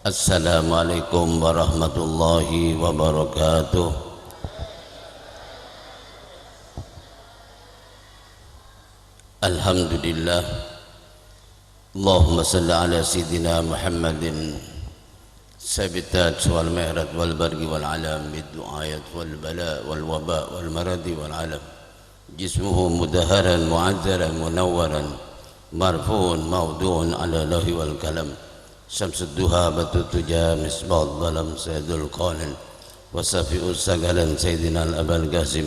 Assalamualaikum warahmatullahi wabarakatuh. Alhamdulillah. Allahumma salli ala sayyidina Muhammadin sabitat wal mi'raj wal bargi wal alam bid du'ayat wal bala wal waba wal maradi wal alam jismuhu mudaharan mu'azzaran munawwaran marfu'un mawdu'un ala lahi wal kalam Syamsud duha batutuja misbah dalam Sayyidul Qanin wasafi'ul sagalan Sayyidina al-Abal Qasim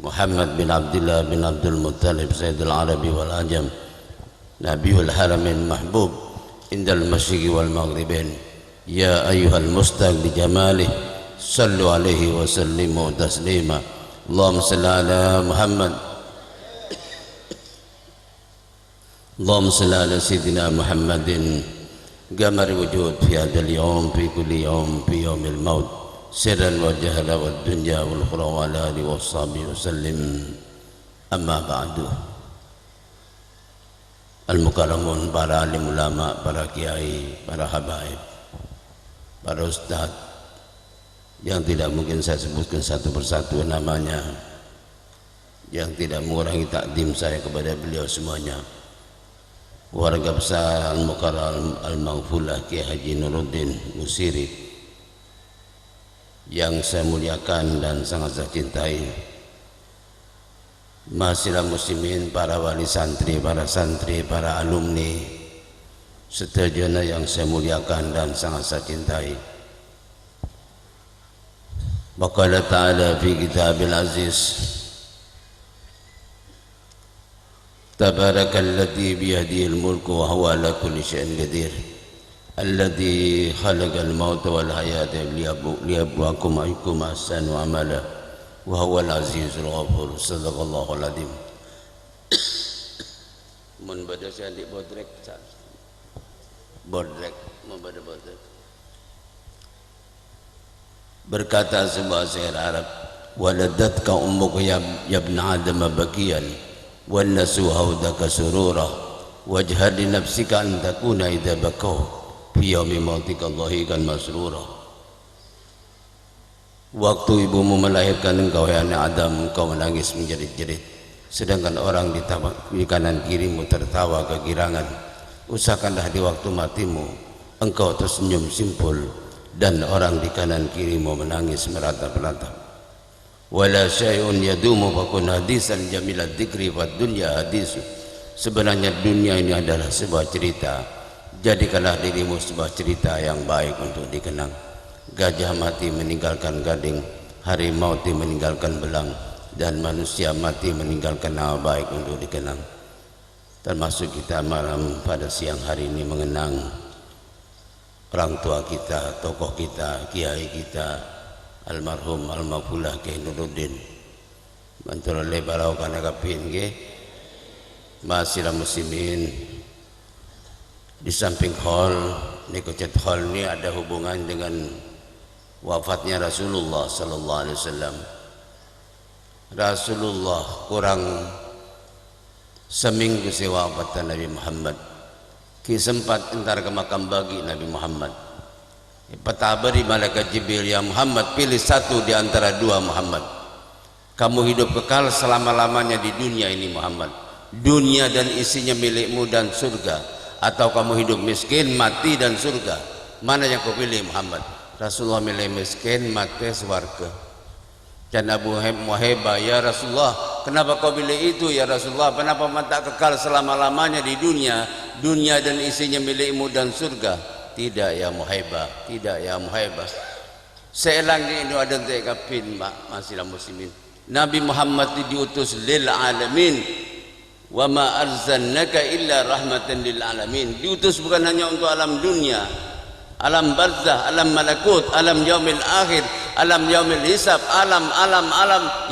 Muhammad bin Abdullah bin Abdul Muttalib Sayyidul Arabi wal Ajam Nabiul Haramin Mahbub Indal Masyriqi wal Maghribin Ya ayyuhal mustaq bi jamalih Sallu alaihi wa sallimu taslima Allahumma salli ala Muhammad Allahumma salli ala Sayyidina Muhammadin قمر وجود في هذا اليوم في كل يوم في يوم الموت سرا وجهلا والدنيا والأخرى وعلى آله وصحبه وسلم أما بعد المكرمون para alim ulama, para kiai, para habaib, para ustaz yang tidak mungkin saya sebutkan satu persatu namanya, yang tidak mengurangi takdim saya kepada beliau semuanya. Warga besar Al-Mukarram Al-Maghfulah Kiai Haji Nuruddin Musiri yang saya muliakan dan sangat saya cintai, mahasiswa muslimin, para wali santri, para alumni seterjana yang saya muliakan dan sangat saya cintai. Waqala ta'ala fi kitabil aziz Tabarakalladzi biyadihi al-mulku wa huwa ala kulli syai'in qadir alladzi khalaqal mauta wal hayata liyabluwakum ayyukum ahsanu amala wa huwal azizul ghafur. Sadaqallahu al-azim. Mun bada saya di bodrek membada bodrek. Berkata sebuah syair Arab, waladatka ummuka ya ibn adam bakiyan والنسو هودك سرورا واجهد لنفسك أن تكون إذا بكوا في يوم موتك ضحيكا مسرورا. Waktu ibumu melahirkan engkau ya Adam, engkau menangis menjerit-jerit, sedangkan orang di kanan kirimu tertawa kegirangan. Usahakanlah di waktu matimu engkau tersenyum simpul dan orang di kanan kirimu menangis meratap-ratap. Wala syai'un yadumu fakun hadisan jamilad dzikri fad dunya hadisu. Sebenarnya dunia ini adalah sebuah cerita, jadikanlah dirimu sebuah cerita yang baik untuk dikenang. Gajah mati meninggalkan gading, harimau mati meninggalkan belang, dan manusia mati meninggalkan nama baik untuk dikenang. Termasuk kita malam pada siang hari ini mengenang orang tua kita, tokoh kita, kiai kita almarhum Al-Maghfulah Kiai Nuruddin bantul oleh barau kana kapin nggih. Mahasiswa muslimin, di samping hall niku cet hall ini ada hubungan dengan wafatnya Rasulullah sallallahu alaihi wasallam. Rasulullah kurang seminggu sewa wafat Nabi Muhammad, ki sempat entar ke makam bagi Nabi Muhammad. Petabari malaikat Jibril, ya Muhammad, pilih satu di antara dua Muhammad. Kamu hidup kekal selama-lamanya di dunia ini Muhammad, dunia dan isinya milikmu dan surga, atau kamu hidup miskin, mati dan surga. Mana yang kau pilih Muhammad? Rasulullah milih miskin, mati, surga. Dan Abu Muhaibah, ya Rasulullah, kenapa kau pilih itu ya Rasulullah? Kenapa tak kekal selama-lamanya di dunia, dunia dan isinya milikmu dan surga? Tidak ya Muhaibah, tidak ya Muhaibah. Seelang ini ada tekapin masih muslimin. Nabi Muhammad diutus lil alamin, wa ma arsalnaka illa rahmatan lil alamin. Diutus bukan hanya untuk alam dunia, alam barzah, alam malakut, alam yaumil akhir, alam yaumil hisab, alam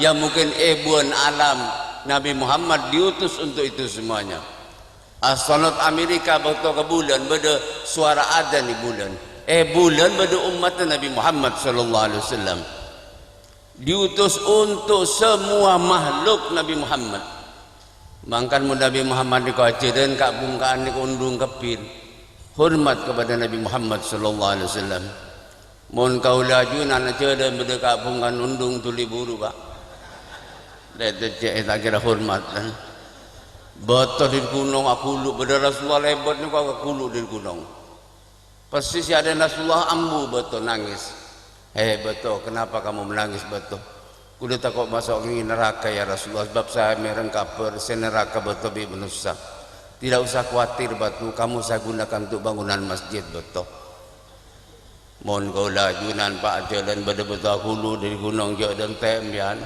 yang mungkin buan alam. Nabi Muhammad diutus untuk itu semuanya. Astronot Amerika waktu ke bulan beda suara adzan di bulan. Bulan beda umat Nabi Muhammad sallallahu alaihi wasallam. Diutus untuk semua makhluk Nabi Muhammad. Mangkan Nabi Muhammad dikajiran kak bungkaan undung kepin. hormat kepada Nabi Muhammad sallallahu alaihi wasallam. Mohon kau lajunan aja dan berdekat pungan undung tuli buru pak. Tak kira hormat kan. Betul di gunung aku lu pada Rasulullah lebat ni kau aku lu di gunung. Pasti si ada Rasulullah ambu betul nangis. Betul kenapa kamu menangis betul? Kuda takut masuk ke neraka ya Rasulullah sebab saya merengkap saya neraka betul bi manusia. Tidak usah khawatir batu kamu saya gunakan untuk bangunan masjid betul. Mohon kau lajunan pak jalan betul-betul aku lu di gunung jauh dan tembian.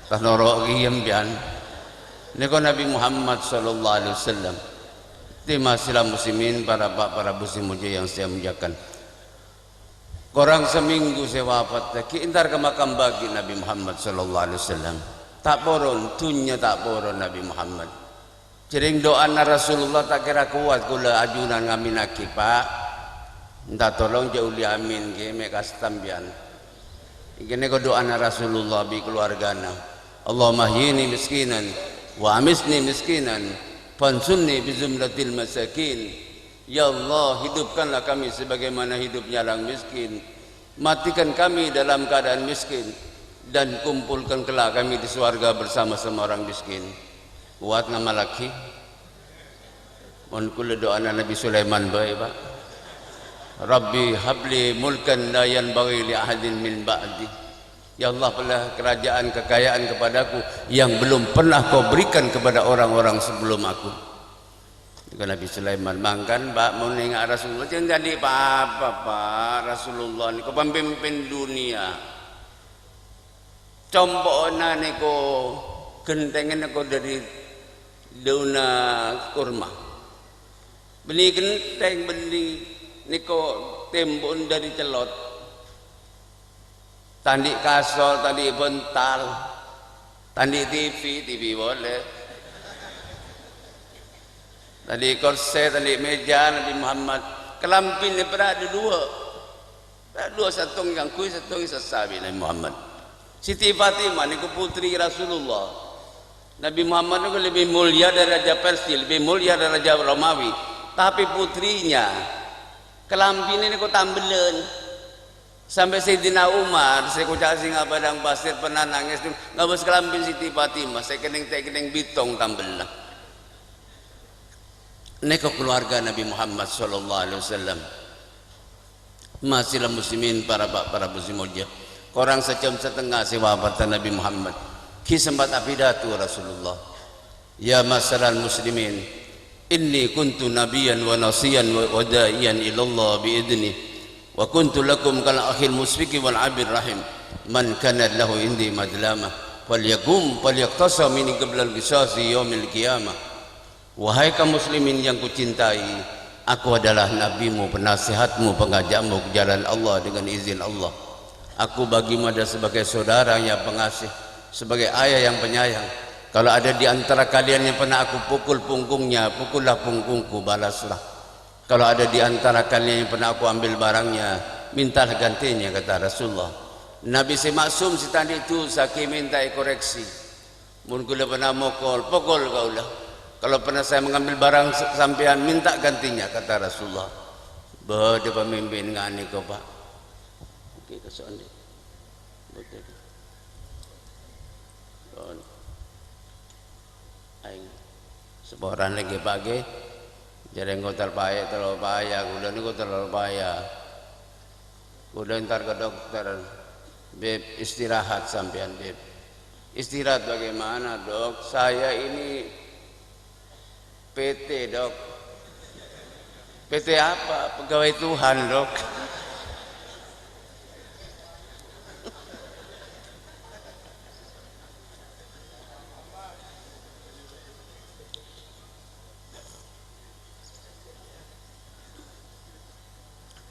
Tak norok giem bian. Ini kau Nabi Muhammad sallallahu alaihi wasallam. Terima kasih muslimin para muslim muja yang saya muliakan. Korang seminggu saya wafat. Kiintar ke makam bagi Nabi Muhammad sallallahu alaihi wasallam. Tak poron, tunya tak poron Nabi Muhammad. Jering doa na Rasulullah tak kira kuat kula ajunan ngamin aki pak. Entah tolong jauh li amin ke mekas tambian. Ini kau doa na Rasulullah bi keluargana. Allahumma hyini miskinan wa amisni miskinan fansunni bi zumratil masakin. Ya Allah, hidupkanlah kami sebagaimana hidupnya orang miskin, matikan kami dalam keadaan miskin, dan kumpulkan kelak kami di surga bersama-sama orang miskin. Kuat nama laki mohon kula doa Nabi Sulaiman baik pak. Rabbi habli mulkan la yanbaghi li ahadin min ba'di. Ya Allah, belah kerajaan kekayaan kepadaku yang belum pernah kau berikan kepada orang-orang sebelum aku. Jika Nabi Sulaiman mangkan pak mau nengok Rasulullah jangan jadi apa pak Rasulullah ni kau pemimpin dunia. Combona ni kau gentengan kau dari dauna kurma. Beli genteng beli ni kau tembok dari celot. Tandi kasol, tandi bental, tandi TV boleh. Tadi korset, tadi meja Nabi Muhammad. Kelampin ni pernah ada dua. Ada dua, satu yang kui, satu yang sesabi Nabi Muhammad. Siti Fatimah ni putri Rasulullah. Nabi Muhammad ni lebih mulia dari Raja Persia, lebih mulia dari Raja Romawi. Tapi putrinya, kelampin ni ku tambelan. Sampai Sayyidina Umar, saya kucak singa padang pasir pernah nangis tu, ngabas kelampin Siti Fatimah, saya keneng bitong tambel lah. Ini keluarga Nabi Muhammad sallallahu alaihi wasallam. Masihlah muslimin para muslim mulia. Korang sejam setengah si wafatan Nabi Muhammad. Kisempat apidatu Rasulullah. Ya masalah muslimin, inni kuntu nabiyan wa nasiyan wa da'iyan ilallah biidni. Wa kuntu lakum kal akhil musfiki wal abir rahim man kana lahu indi madlama falyakum falyaqtasa min qabla al qisasi yaumil qiyamah. Wahai kaum muslimin yang kucintai, aku adalah nabimu, penasihatmu, pengajakmu ke jalan Allah dengan izin Allah. Aku bagimu ada sebagai saudara yang pengasih, sebagai ayah yang penyayang. Kalau ada di antara kalian yang pernah aku pukul punggungnya, pukullah punggungku, balaslah. Kalau ada di antara kalian yang pernah aku ambil barangnya, mintalah gantinya, kata Rasulullah. Nabi si maksum si tadi itu saki minta koreksi. Mungkin pernah pukul kau lah. Kalau pernah saya mengambil barang sampean, minta gantinya, kata Rasulullah. Dia pemimpin ngani kau pak. Okey kesoan dia. Betul. Aing seborang lagi pagi. Jadi engkau terpayah, terlalu payah, kuda ni kau terlalu payah. Kuda ntar ke dokter, beb istirahat sampean beb. Istirahat bagaimana dok? Saya ini PT dok. PT apa? Pegawai Tuhan dok.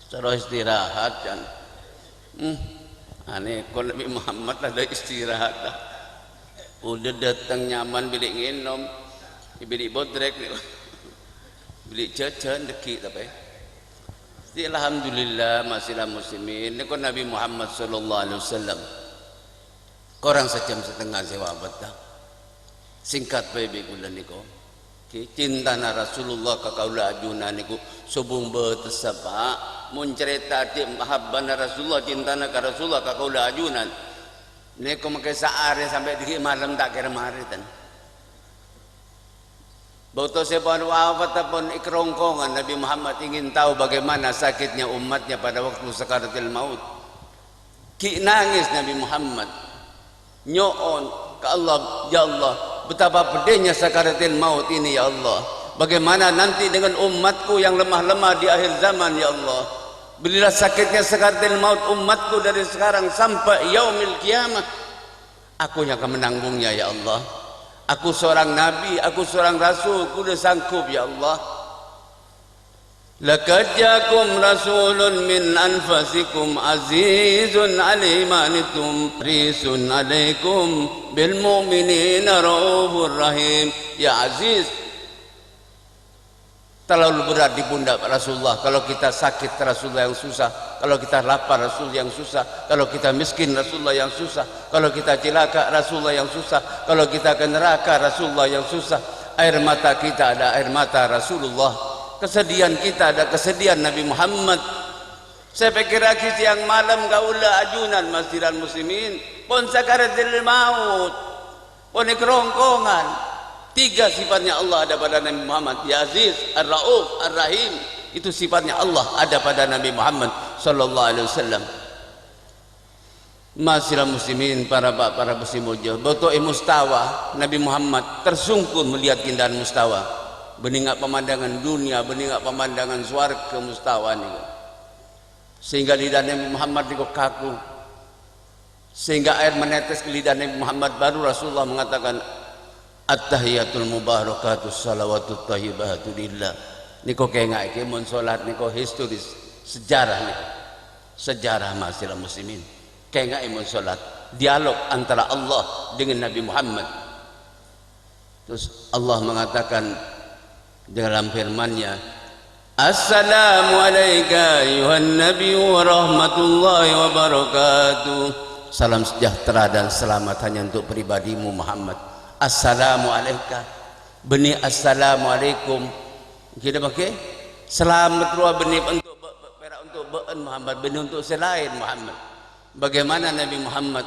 Terus istirahat kan. Aneh kalau Nabi Muhammad ada istirahat dah. Udah datang nyaman bilik nginom, bilik bodrek nih, bilik jajan deki tapi. Alhamdulillah masihlah muslimin. Ini kan Nabi Muhammad sallallahu alaihi wasallam. Korang sejam setengah saya wafat dah. Singkat baik bulan niko. cintana Rasulullah ka kaula ajunan niku subung betesapa mun cerita ti mahabbana Rasulullah cintana ka Rasulullah ka kaula ajunan niku make saare sampai di malam tak kira maritan Bauto sepon wafat pun ikrongkongan Nabi Muhammad ingin tahu bagaimana sakitnya umatnya pada waktu sakaratul maut ki nangis Nabi Muhammad nyoon ke Allah, ya Allah betapa pedihnya sakaratul maut ini ya Allah, bagaimana nanti dengan umatku yang lemah-lemah di akhir zaman ya Allah, berilah sakitnya sakaratul maut umatku dari sekarang sampai yaumil kiamah, aku yang akan menanggungnya ya Allah, aku seorang nabi, aku seorang rasul, aku sudah sanggup ya Allah. Laqad ja'akum rasulun min anfasikum azizun alayhi ma anittum harisun alaikum bil mu'minina raufur rahim. Ya Aziz, terlalu berat di pundak Rasulullah. Kalau kita sakit Rasulullah yang susah, kalau kita lapar Rasul yang susah, kalau kita miskin Rasulullah yang susah, kalau kita cilaka Rasulullah yang susah, kalau kita ke neraka Rasulullah yang susah. Air mata kita ada air mata Rasulullah, kesedihan kita ada kesedihan Nabi Muhammad. Saya pikir lagi siang malam kaula ajunan masjidan muslimin pun sakaratul maut pun kerongkongan. Tiga sifatnya Allah ada pada Nabi Muhammad, ya Aziz, Ar-Rauf, Ar-Rahim. Itu sifatnya Allah ada pada Nabi Muhammad sallallahu alaihi wasallam. Masjidan muslimin, para muslimujo boto mustawa Nabi Muhammad tersungkur melihat keindahan mustawa, beningak pemandangan dunia, beningak pemandangan swarga mustawa ini, sehingga lidah Nabi Muhammad itu kaku, sehingga air menetes ke lidah Nabi Muhammad. Baru Rasulullah mengatakan at-tahiyatul mubarakatus salawatut thayyibatu lillah. Niko kengak iki mun salat niko historis, sejarah nih, sejarah masyarakat muslimin. Kengak mun salat, dialog antara Allah dengan Nabi Muhammad. Terus Allah mengatakan dalam firman-Nya, assalamu alayka ayuhan nabi wa rahmatullahi wa barakatuh. Salam sejahtera dan selamat hanya untuk pribadimu Muhammad. Assalamu alayka, beni assalamu alaikum. Kita pakai selamat ruah beni untuk perak untuk beun Muhammad, beni untuk selain Muhammad. Bagaimana Nabi Muhammad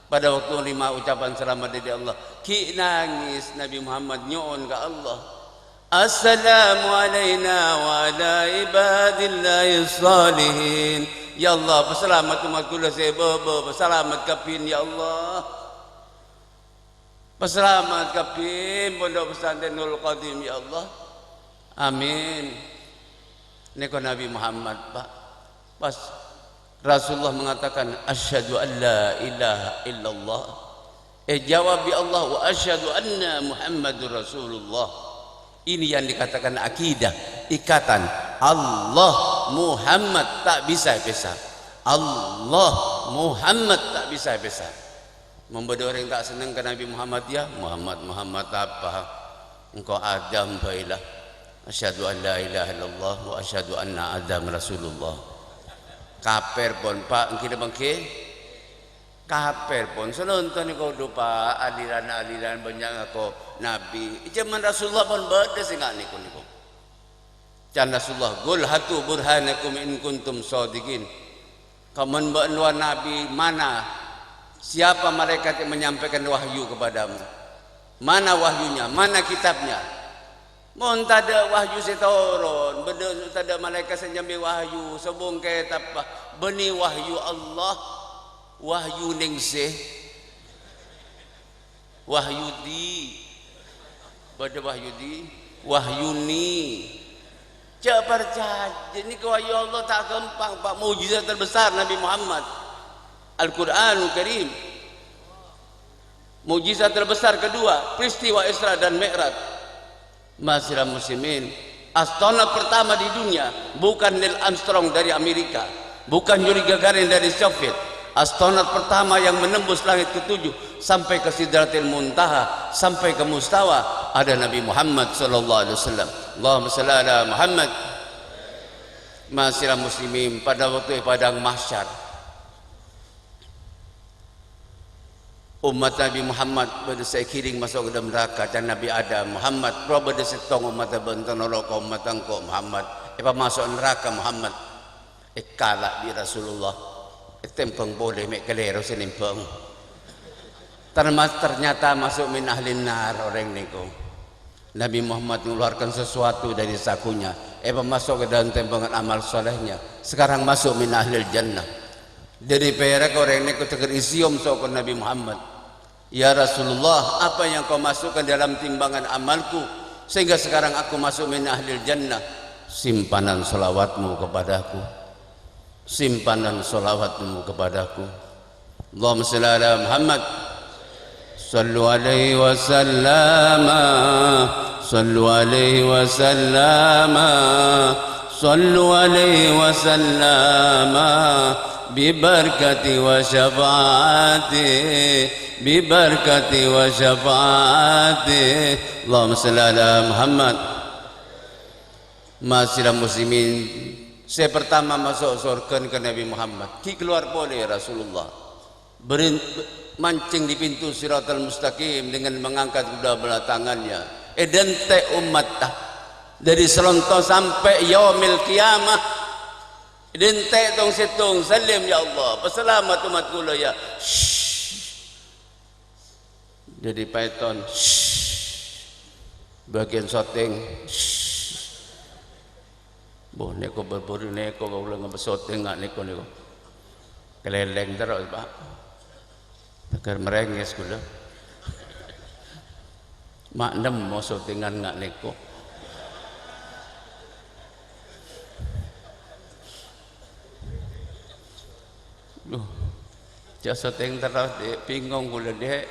pada waktu lima ucapan selamat dari Allah, ki nangis Nabi Muhammad nyoon ke Allah, assalamu alayna wa ala ibadillahi salihin. Ya Allah, peselamat umatku lah saya bebe, peselamat kapin ya Allah, peselamat kapin pondok pesantren Nurul Qadim ya Allah, amin. Ini kau Nabi Muhammad Pak, pas Rasulullah mengatakan asyhadu an la ilaha illallah, jawab ya Allah wa asyhadu anna Muhammadur Rasulullah. Ini yang dikatakan akidah, ikatan Allah Muhammad tak bisa pisah, Allah Muhammad tak bisa pisah. Membuat orang tak senang ke Nabi Muhammad, ya Muhammad apa engkau Adam bailah, asyhadu an la ilaha illallah wa asyhadu anna Adam Rasulullah. Kaper pun Pak kita bangke kaper pun senonton kau dupa aliran-aliran banyak aku Nabi zaman Rasulullah pun beda sehingga niku can Rasulullah gul hatu burhanakum in kuntum shadiqin. Kamu mbak Nabi mana, siapa malaikat yang menyampaikan wahyu kepadamu, mana wahyunya, mana kitabnya. Mohon tak ada wahyu setoron, bener tak ada malaikat senyambi wahyu, sebung kitab beni wahyu Allah, wahyu ningsih, wahyu di, pada wahyu di, wahyu ni. Cak percaya, ini wahyu Allah tak gampang Pak, mujizat terbesar Nabi Muhammad, Al-Quranul Karim. Mujizat terbesar kedua, peristiwa Isra dan Mi'raj. Masyarakat muslimin, astronot pertama di dunia bukan Neil Armstrong dari Amerika, bukan Yuri Gagarin dari Soviet. Astronot pertama yang menembus langit ketujuh sampai ke Sidratil Muntaha, sampai ke Mustawa ada Nabi Muhammad sallallahu alaihi wasallam. Allahumma shalli ala Muhammad. Masyarakat muslimin, pada waktu padang mahsyar umat Nabi Muhammad pada saya kiring masuk ke dalam neraka dan Nabi Adam Muhammad roh pada setong umat benton neraka umat engkau Muhammad apa masuk neraka Muhammad kalah di Rasulullah tempeng boleh mek kelero sinimpeng ternyata masuk min ahlin nar orang niku Nabi Muhammad mengeluarkan sesuatu dari sakunya masuk ke dalam tempengan amal solehnya sekarang masuk min ahlil jannah dari perak orang niku tegar isium sokon Nabi Muhammad ya Rasulullah apa yang kau masukkan dalam timbangan amalku sehingga sekarang aku masuk min ahlil jannah simpanan solawatmu kepadaku simpanan solawatmu kepadaku Allahumma shalli ala Muhammad sallu alaihi wasallam sallu alaihi wasallam sallu alaihi wasallam bibarakati wa syafaati bibarakati wa syafaati Allahumma shalli ala Muhammad. Masyarakat muslimin saya pertama masuk surga ke Nabi Muhammad ki keluar boleh Rasulullah mancing di pintu Siratal Mustaqim dengan mengangkat kedua belah tangannya edente umat dari selonto sampai yaumil kiamah edente tong situng salim ya Allah peselamat umat kula ya jadi python bagian shooting boh neko berburu neko kau ulang ngebesoting nggak neko keleleng terus pak tegar merenges gula maknem mau syutingan nggak neko loh jasa syuting terus dek bingung gula dek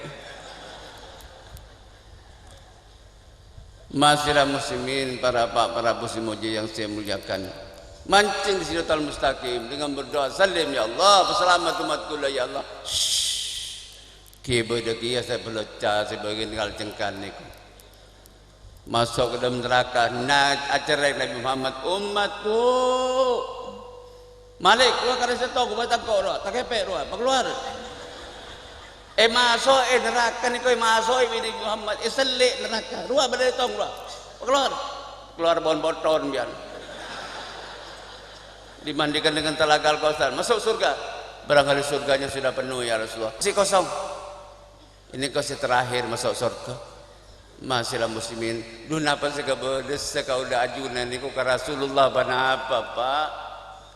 Masyarakat muslimin para muslimuji yang saya muliakan mancing di Siratal Mustaqim dengan berdoa salim ya Allah berselamat umatku ya Allah kibai dekia saya beloca sebagai tinggal cengkan niku masuk ke dalam neraka acara Nabi Muhammad umatku Malik keluar karena saya tahu batang kau tak kepek keluar masuk neraka niku masuk Nabi Muhammad selik neraka ruah badai tong keluar bon boton biar dimandikan dengan telaga Al-Kautsar masuk surga barangkali surganya sudah penuh ya Rasulullah si kosong ini kau terakhir masuk surga masyarakat muslimin duna apa segabedes sekauda ajunan niku ka Rasulullah bana apa Pak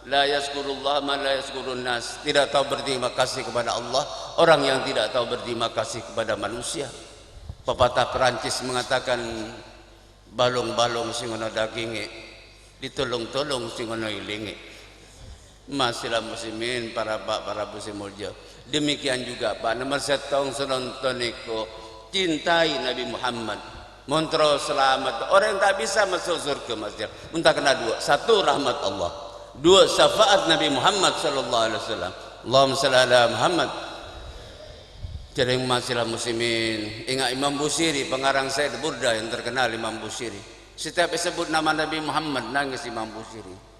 la yazkurullah man la yazkurun nas tidak tahu berterima kasih kepada Allah orang yang tidak tahu berterima kasih kepada manusia pepatah Perancis mengatakan balung-balung sing ana daginge ditolong-tolong sing ana ilinge masyarakat muslimin para muslim mulya demikian juga Pak nomor setong senonton niku cintai Nabi Muhammad montro selamat orang yang tak bisa masuk surga masyarakat muntah kena dua satu rahmat Allah dua syafaat Nabi Muhammad sallallahu alaihi wasallam Allahumma shalli ala Muhammad. Jadi masyarakat muslimin ingat Imam Busiri pengarang Said Burda yang terkenal Imam Busiri setiap disebut nama Nabi Muhammad nangis Imam Busiri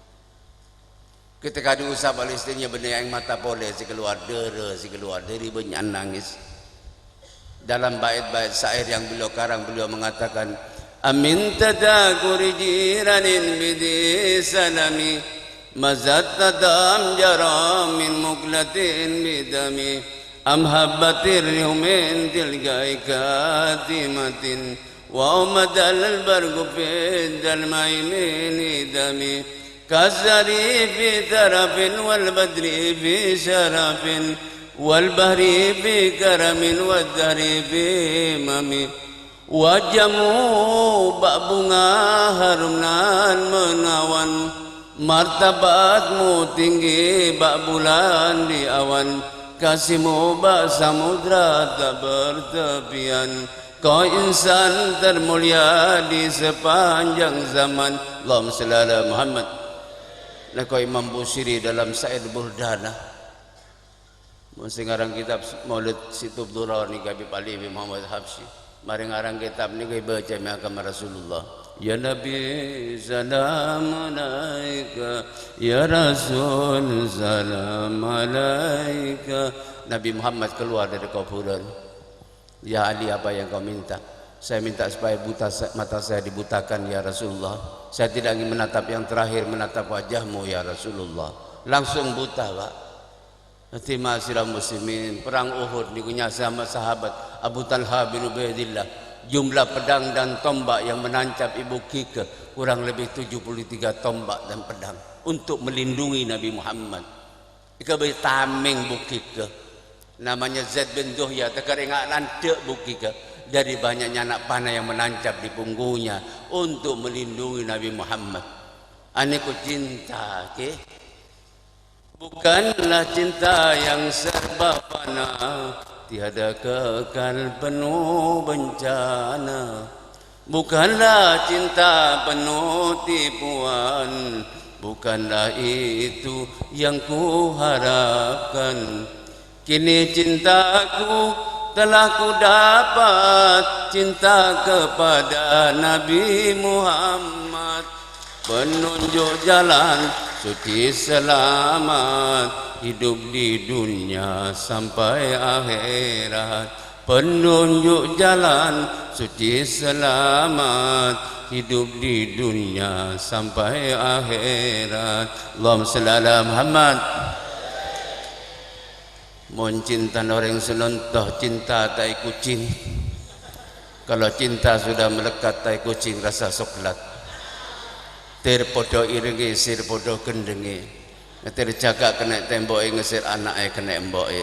ketika diusap oleh istrinya benih yang mata pole si keluar dari banyak nangis dalam bait-bait syair yang beliau karang beliau mengatakan amin tadakuri jiranin bidi salami mazat tadam jaram min muklatin bidami am habbatir yumin tilgai katimatin wa umadal bargu fidal maimin dami kazari fi tarafin wal badri fi sharafin wal bahri fi karamin wal dahri fi mami wajamu bak bunga harumnan menawan martabatmu tinggi bak bulan di awan kasihmu bak samudra tak bertepian kau insan termulia di sepanjang zaman Allahumma shalli ala Muhammad. Nah kau Imam Busiri dalam Said Burdana mesti ngarang kitab Maulid Situb Durar ni Habib Ali bin Muhammad Habsyi mari ngarang kitab ni kau baca makam Rasulullah ya Nabi salam alaika ya Rasul salam alaika Nabi Muhammad keluar dari kuburan. Ya Ali, apa yang kau minta? Saya minta supaya mata saya dibutakan ya Rasulullah. Saya tidak ingin menatap yang terakhir, menatap wajahmu ya Rasulullah. Langsung buta, Pak. Nanti ma'asyiral muslimin, perang Uhud dikunya sama sahabat Abu Talha bin Ubaidillah. Jumlah pedang dan tombak yang menancap Ibu Kike kurang lebih 73 tombak dan pedang untuk melindungi Nabi Muhammad. Ika bertaming Bu Kike. Namanya Zaid bin Duhya, terkeringat landek Bu Kike dari banyaknya anak panah yang menancap di punggungnya untuk melindungi Nabi Muhammad. Aniku cinta, ke? Bukanlah cinta yang serba fana, tiada kekal penuh bencana. Bukanlah cinta penuh tipuan, bukanlah itu yang ku harapkan. Kini cintaku telah ku dapat, cinta kepada Nabi Muhammad, penunjuk jalan suci selamat, hidup di dunia sampai akhirat. Penunjuk jalan suci selamat, hidup di dunia sampai akhirat. Allahumma shalli ala Muhammad. Mohon cinta orang selontoh, cinta tai kucing. Kalau cinta sudah melekat tai kucing rasa soklat. Ter podo iringi sir podo kendengi. Ter jaga kena temboke ngesir anake kena emboke.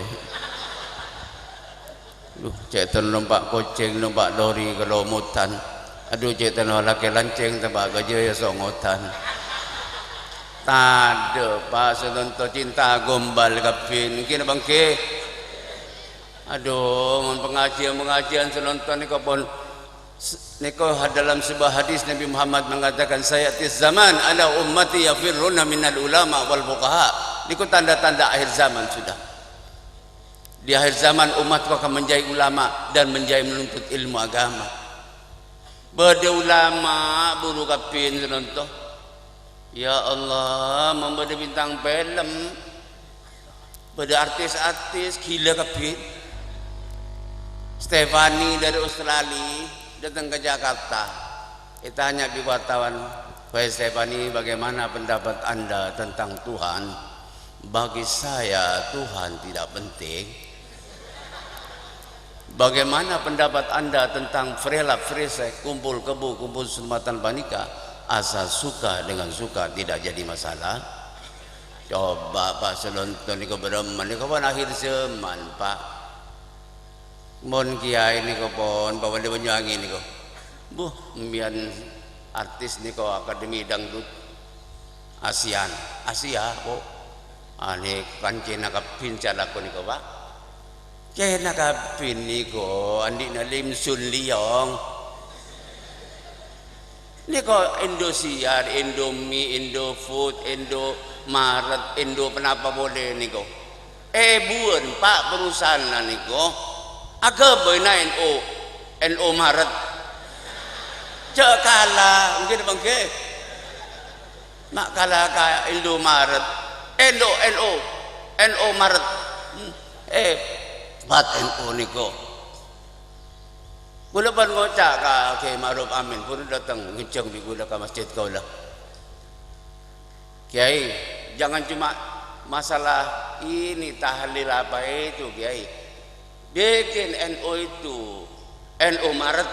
Duh, cek ten numpak kucing, numpak lori kalau mutan. Aduh, cek ten laki lanceng tempat kerja ya songotan. Tade Pak selontoh cinta gombal kapin. Kini bangke. Aduh, pengajian selontoh ni pun. Niko dalam sebuah hadis Nabi Muhammad mengatakan sayatis zaman ala ummati yafirruna minal ulama wal fuqaha. Niko tanda-tanda akhir zaman sudah. Di akhir zaman umatku akan menjadi ulama dan menjadi menuntut ilmu agama. Berde ulama buru kapin selontoh. Ya Allah, memberi bintang film, berde artis-artis gila kapin. Stefani dari Australia datang ke Jakarta. Kita tanya di wartawan, Pak Stefani, bagaimana pendapat Anda tentang Tuhan? Bagi saya Tuhan tidak penting. Bagaimana pendapat Anda tentang frela fresek, kumpul kebu, kumpul sunmatan panika? Asal suka dengan suka tidak jadi masalah. Coba Pak selonton ni kau bereman ni kau pun akhir zaman Pak. Mon kiai ni kau pun bawa dia Banyuwangi ni kau. Buh, mbian artis ni kau akademi dangdut ASEAN, Asia kau. Ane kancena kapin calaku ni kau Pak. Kena kapin ni kau andi na Lim Sun Liong. Ni kau Indosiar, Indomie, Indofood, Indomaret, Indo kenapa boleh ni kau? Buan Pak perusahaan ni kau. Agak benar NO Maret. Cak kalah, mungkin bangke. Mak kalah ka Indo Maret, NO Maret. Bat NO ni kau. Gula pan ngocak ka Kiai Ma'ruf Amin pun datang ngeceng di gula ka masjid kau lah. Kiai, jangan cuma masalah ini tahlil apa itu Kiai. Bikin NO itu NO Maret.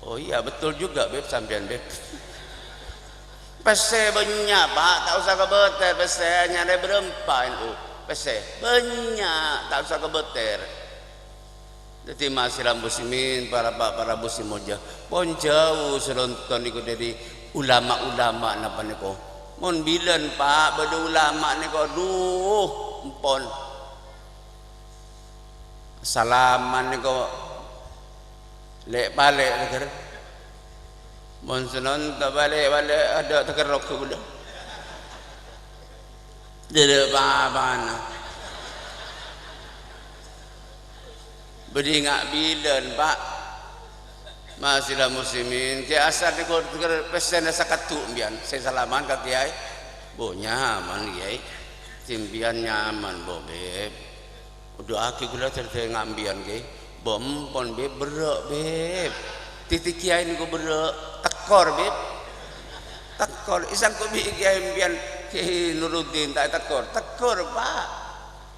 Oh iya betul juga Beb, sampean Beb. Pese banyak Pak, tak usah kebeter pese hanya ada berempat NO. Pese banyak, tak usah kebeter. Jadi ma'asyiral muslimin, para muslim moja pun jauh selonton niku dari ulama-ulama napa niku. Mun bilen Pak bade ulama niku duh empon. Salaman niku lek balik teker. Mun selonton balik ada teker rok budak. Dede babana. Beringat bilen Pak ma'asyiral muslimin Kiai asal ni kau pesen sakatu mbian saya salaman ke Kiai bo nyaman Kiai timbian nyaman bo Beb udah aki gula terus ngambian ke bompon beb berek beb titik kiai niku berek tekor beb tekor isang ko bi kiai impian ki Nuruddin tak tekor pak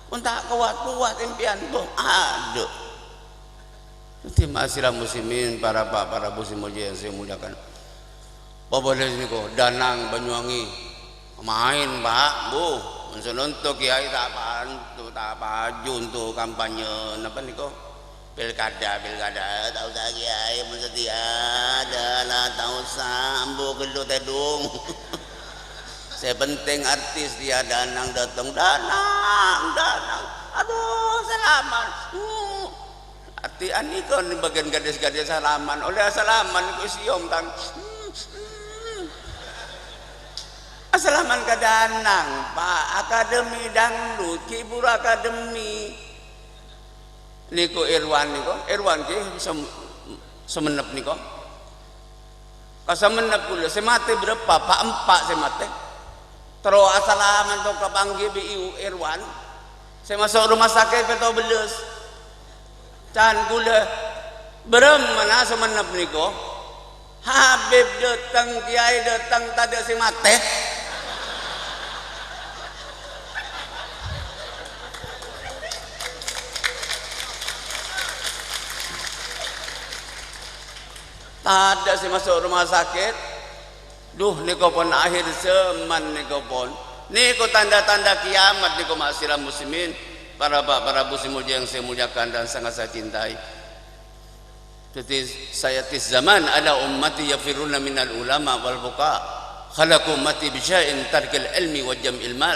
unta kuat impian bom aduh. Jadi masihlah muslimin para muslim yang saya muliakan. Bapak niku Danang Banyuwangi main pak bu untuk kiai tak paju untuk kampanye apa niko pilkada tak usah kiai mensetia adalah tak usah ambu gelut tedung. Saya penting artis dia Danang datang Danang aduh salaman arti ani kon bagian gadis-gadis salaman oleh salaman ku siom tang Assalaman ke Danang Pak Akademi Dangdut Kibur Akademi niku Irwan ki semenep niko kasemenep kula semate berapa Pak 4 semate terus assalaman to kapanggih BIU Irwan saya masuk rumah sakit peto beles can kula berem mana semenep niko Habib datang kiai datang tadi semate ada sih masuk rumah sakit duh niko pun akhir zaman niko pun niko tanda-tanda kiamat niko ma'asyiral muslimin para muslim yang saya muliakan dan sangat saya cintai. Jadi saya tis zaman ada ummati yafiruna minal ulama wal buka khalaqu ummati bisya'in tarkil ilmi wa jam'il mal.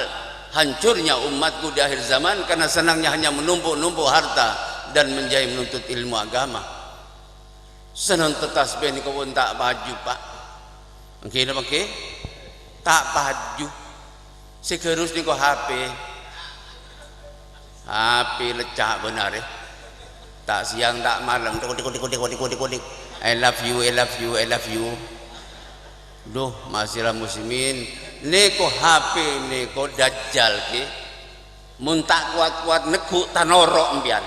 Hancurnya umatku di akhir zaman karena senangnya hanya menumpuk-numpuk harta dan menjadi menuntut ilmu agama. Senang tasbih niku pun tak baju pak mungkin okay? Tak baju sekerus niku HP lecak benar tak siang tak malam kodik I love you duh masihlah muslimin niku HP niku dajjal ki mun tak kuat-kuat neguk tanorok mbian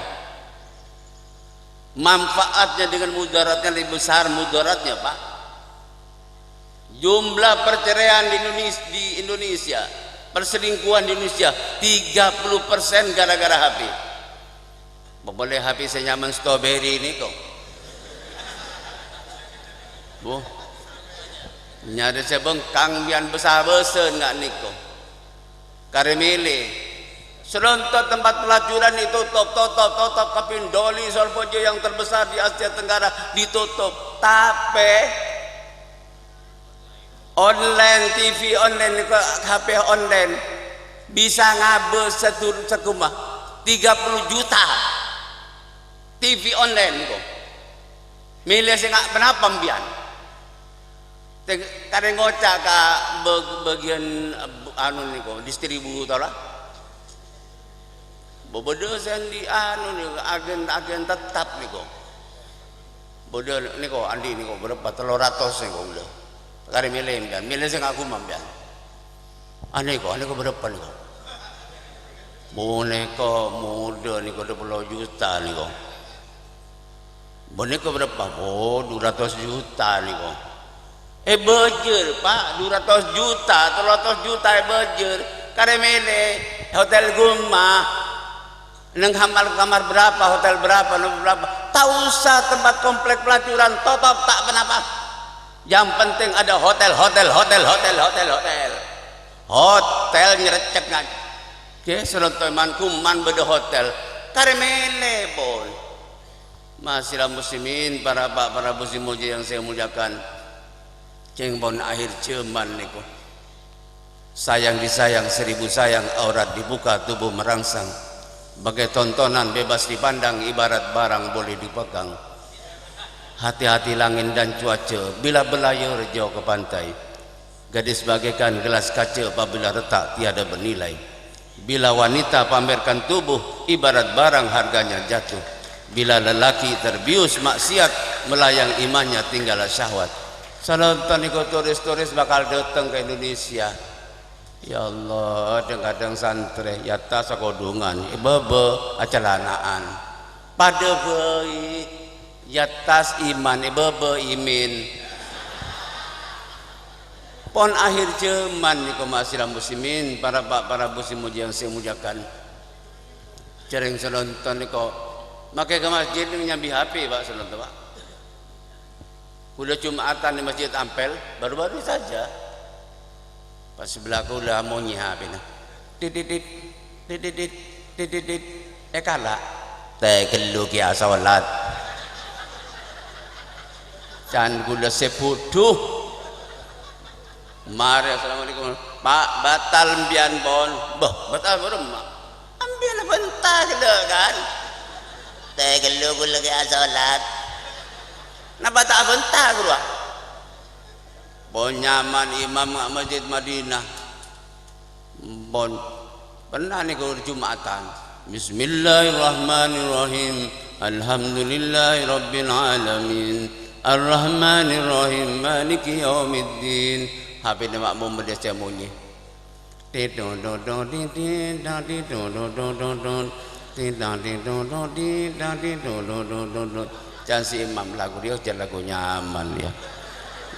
manfaatnya dengan mudaratnya lebih besar mudaratnya pak. Jumlah perceraian di Indonesia perselingkuhan di Indonesia 30% gara-gara HP. Boleh HP saya nyaman strawberry ini kok bu nyada saya bengkang bian besar-besar enggak niko karemele serontok tempat pelacuran ditutup top Kapindoli Solpojo yang terbesar di Asia Tenggara ditutup tapi online TV online HP online bisa ngabe sekumah 30 juta TV online kok milih sih nggak kenapa mbian kadang ngocak ke bagian anu niko distributor lah bodoh sendi anu agen tetap niko bodoh niko andi niko berapa 300 niko udah kari milih dan milih sing aku mambian aneh kok berapa niko boneka muda niko 20 juta niko boneka berapa 200 juta niko bejer pak 200 juta 300 juta bejer kari milih hotel Guma neng kamar berapa hotel berapa tak usah tempat komplek pelacuran tutup tak kenapa yang penting ada hotel nyerecek kan ke serontoy man beda hotel karemele boy masihlah muslimin para muslim yang saya muliakan ceng pon akhir zaman niku sayang disayang 1000 sayang aurat dibuka tubuh merangsang bagai tontonan bebas dipandang ibarat barang boleh dipegang hati-hati langit dan cuaca bila belayar jauh ke pantai gadis bagaikan gelas kaca apabila retak tiada bernilai bila wanita pamerkan tubuh ibarat barang harganya jatuh bila lelaki terbius maksiat melayang imannya tinggallah syahwat salonton niko turis bakal datang ke Indonesia Ya Allah, kadang-kadang santri ya tas kodungan, bebe acalanaan. Pada bayi ya tas iman, bebe imin. Pon akhir zaman niku masilah muslimin, para muslim yang saya mujakan. Cereng senonton niku makai ke masjid nyambi HP Pak senonton Pak. Udah Jumatan di Masjid Ampel baru-baru saja. Pas sebelahku udah mau nyiapin. Titit kalah. Teh gelu ki salat. Can gula sepuduh. Mari assalamualaikum. Pak batal mbian pon. Bah batal berem. Ambian bentar kan. Teh gelu gula ki salat. Napa tak bentar gua? Bon nyaman imam masjid Madinah. Bon pernah nih kalau Jumatan. Bismillahirrahmanirrahim. Alhamdulillahirabbil alamin. Arrahmanirrahim. Maliki yaumiddin. Habis ni makmum berbaca bunyi. Jangan si imam lagu dia jangan lagu nyaman ya.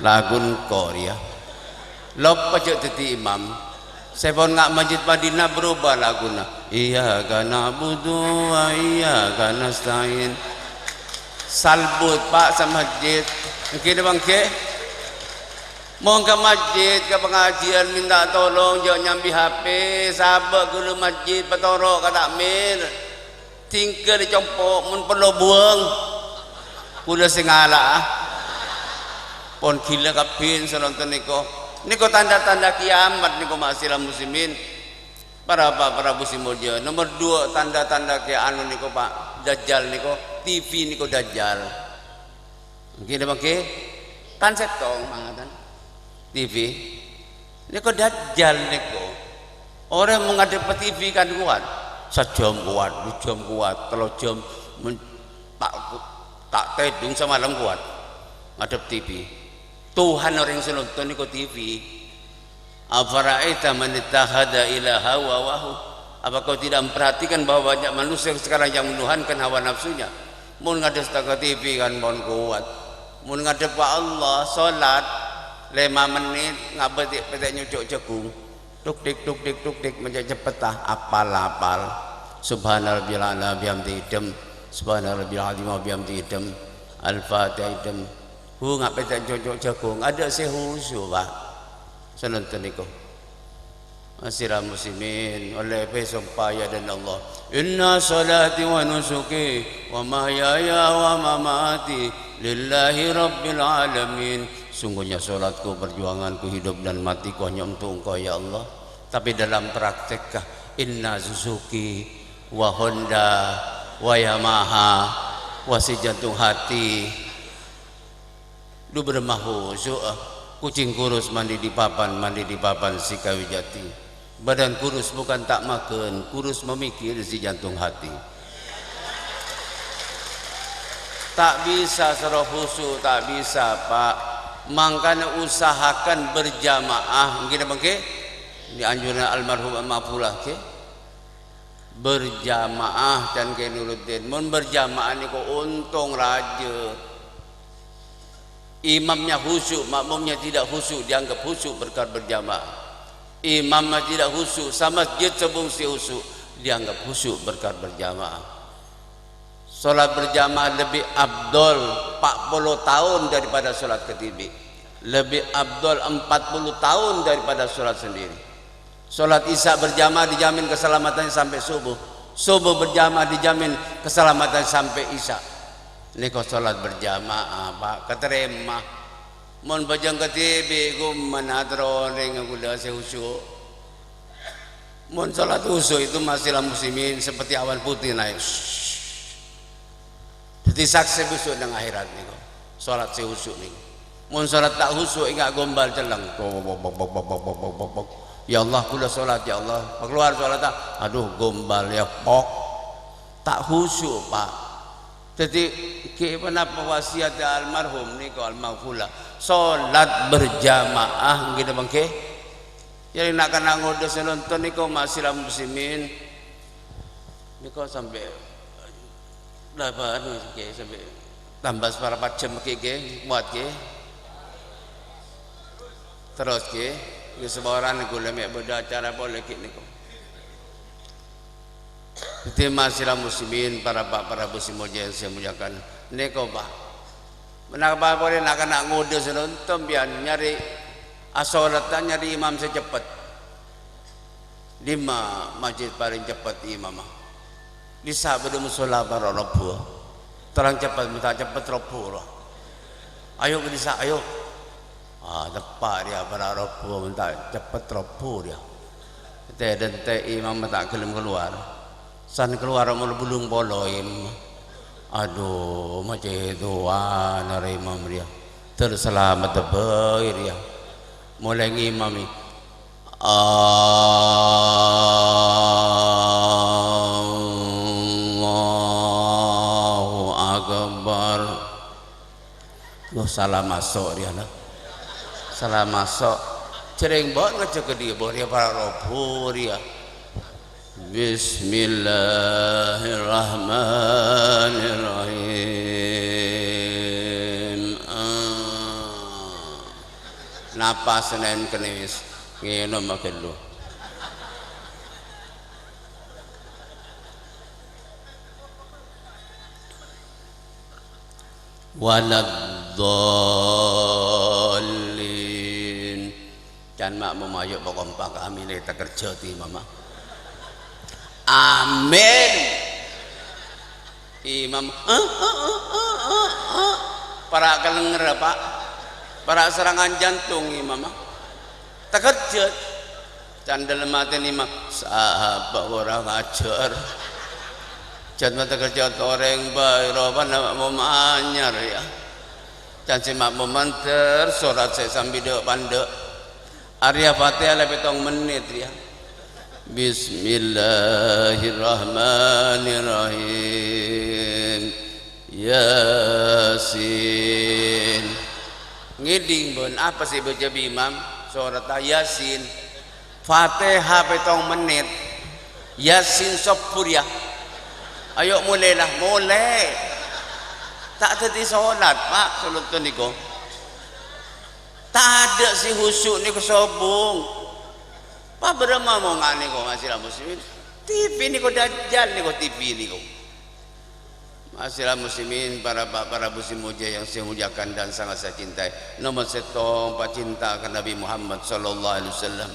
Lagu Korea. Lop pajak teti imam. Saya pun ngak masjid Madinah berubah laguna. Iyyaka na'budu wa iyyaka nasta'in. Salbut Pak sama masjid. Mungkin bang ke? Mau ke masjid ke pengajian minta tolong jangan nyambi HP. Sahabat guru masjid petoro kata mir. Tinggal dicompok mun perlu buang. Kuda singala pon gila kapin senonton niko tanda-tanda kiamat niko masilah muslimin para muslim moja. Nomor 2 tanda-tanda kiamat niko Pak dajjal niko TV niko dajjal gini bangke kan setong mangatan TV niko dajjal niko orang menghadap TV kan kuat 1 jam kuat 2 jam kuat 3 jam tak tedung semalam kuat ngadep TV. Tuhan orang senonton niko TV. Afara'aita man ittakhadha ilaha hawahu. Apa kau tidak memperhatikan bahwa banyak manusia sekarang yang menuhankan hawa nafsunya? Mun ngadep ke TV kan mon kuat. Mun ngadep ke Allah salat 5 menit ngabet petek nyucuk jagung. Tuk dik menjadi petah apal. Subhanallah ala bihamdi idem. Subhanallah azim wa bihamdi idem. Al-Fatihah idem. Hu ngap petak cocok jagung ada sehusu Pak. Senonton niku. Masirah muslimin oleh pesumpaya dan Allah. Inna salati wa nusuki wa mahyaya wa mamati lillahi rabbil alamin. Sungguhnya salatku, perjuanganku, hidup dan matiku hanya untuk Engkau ya Allah. Tapi dalam praktekkah inna Suzuki wa Honda wa Yamaha wa si jantung hati lu bermahu kucing kurus mandi di papan si Kawijati. Badan kurus bukan tak makan, kurus memikir si jantung hati. Tak bisa seroh khusyuk, tak bisa Pak. Makanya usahakan berjamaah. Mungkin bangke di anjuran almarhum Mafulah ke berjamaah dan ke Nuruddin. Mun berjamaah ni ko untung raja. Imamnya khusyuk, makmumnya tidak khusyuk, dianggap khusyuk berkat berjamaah. Imamnya tidak khusyuk, sama masjid sebungsi khusyuk, dianggap khusyuk berkat berjamaah. Solat berjamaah lebih abdol 40 tahun daripada solat ketibik. Lebih abdol 40 tahun daripada solat sendiri. Solat isya berjamaah dijamin keselamatannya sampai subuh. Subuh berjamaah dijamin keselamatannya sampai isya. Niko solat berjamaah Pak keterima. Mon bajang ketibik gum manadro ring gula sehusyuk. Mon solat khusyuk itu masihlah muslimin seperti awan putih naik. Jadi saksi besok dengan akhirat niko. Solat sehusyuk niko. Mun salat tak khusyuk ingat gombal celang. Ya Allah kula salat ya Allah. Keluar salat tak. Aduh gombal ya pok. Tak khusyuk Pak. Jadi kenapa wasiat almarhum ni ko almarhumlah salat berjamaah gitu bangke Jadi nak kena ngodos nonton niko masih muslimin niko sampai dapat ke sampai tambah seberapa jam ke buat ke terus ke sebaran niko lemek beda acara boleh ke niko itu masih muslimin para muslim yang saya muliakan niko pak menapa boleh nak kena ngodos nonton biar nyari asolatan nyari imam secepat 5 masjid paling cepat imamah bisa pada musola para robo terang cepat minta cepat robo lah ayo ke disa ayo tepat dia para robo minta cepat robo dia dan imam tak kelim keluar san keluar mau bulung boloim aduh macam itu nara imam dia terselamat terbaik dia mulai ngimami Allahu Akbar salah masuk dia lah salah masuk cereng banget ngecek ke dia bahwa dia para robo dia Bismillahirrahmanirrahim napas Senin Kemis ngene makan lu waladdallin can mak memayuk kompak kami kita kerja ti mama amin imam para kelenger pak para serangan jantung imam tak kerja candal mati imam sahabat orang ajar jangan tak kerja orang baik roban mau manyar ya jangan simak memanter surat saya sambil dek pandek Arya Fatihah lebih tong menit ya Bismillahirrahmanirrahim Yasin ngiding pun apa sih baca imam surat Yasin Fatihah petong menit Yasin sopur ya ayo mulailah mulai tak jadi sholat pak sholat tu niko tak ada si husuk niko sobung pak berapa mau ngani kok masih muslimin TV niko dajjal niko TV niko Masyarakat muslimin para muslim muja yang saya muliakan dan sangat saya cintai nomor setong cinta ke Nabi Muhammad sallallahu alaihi wasallam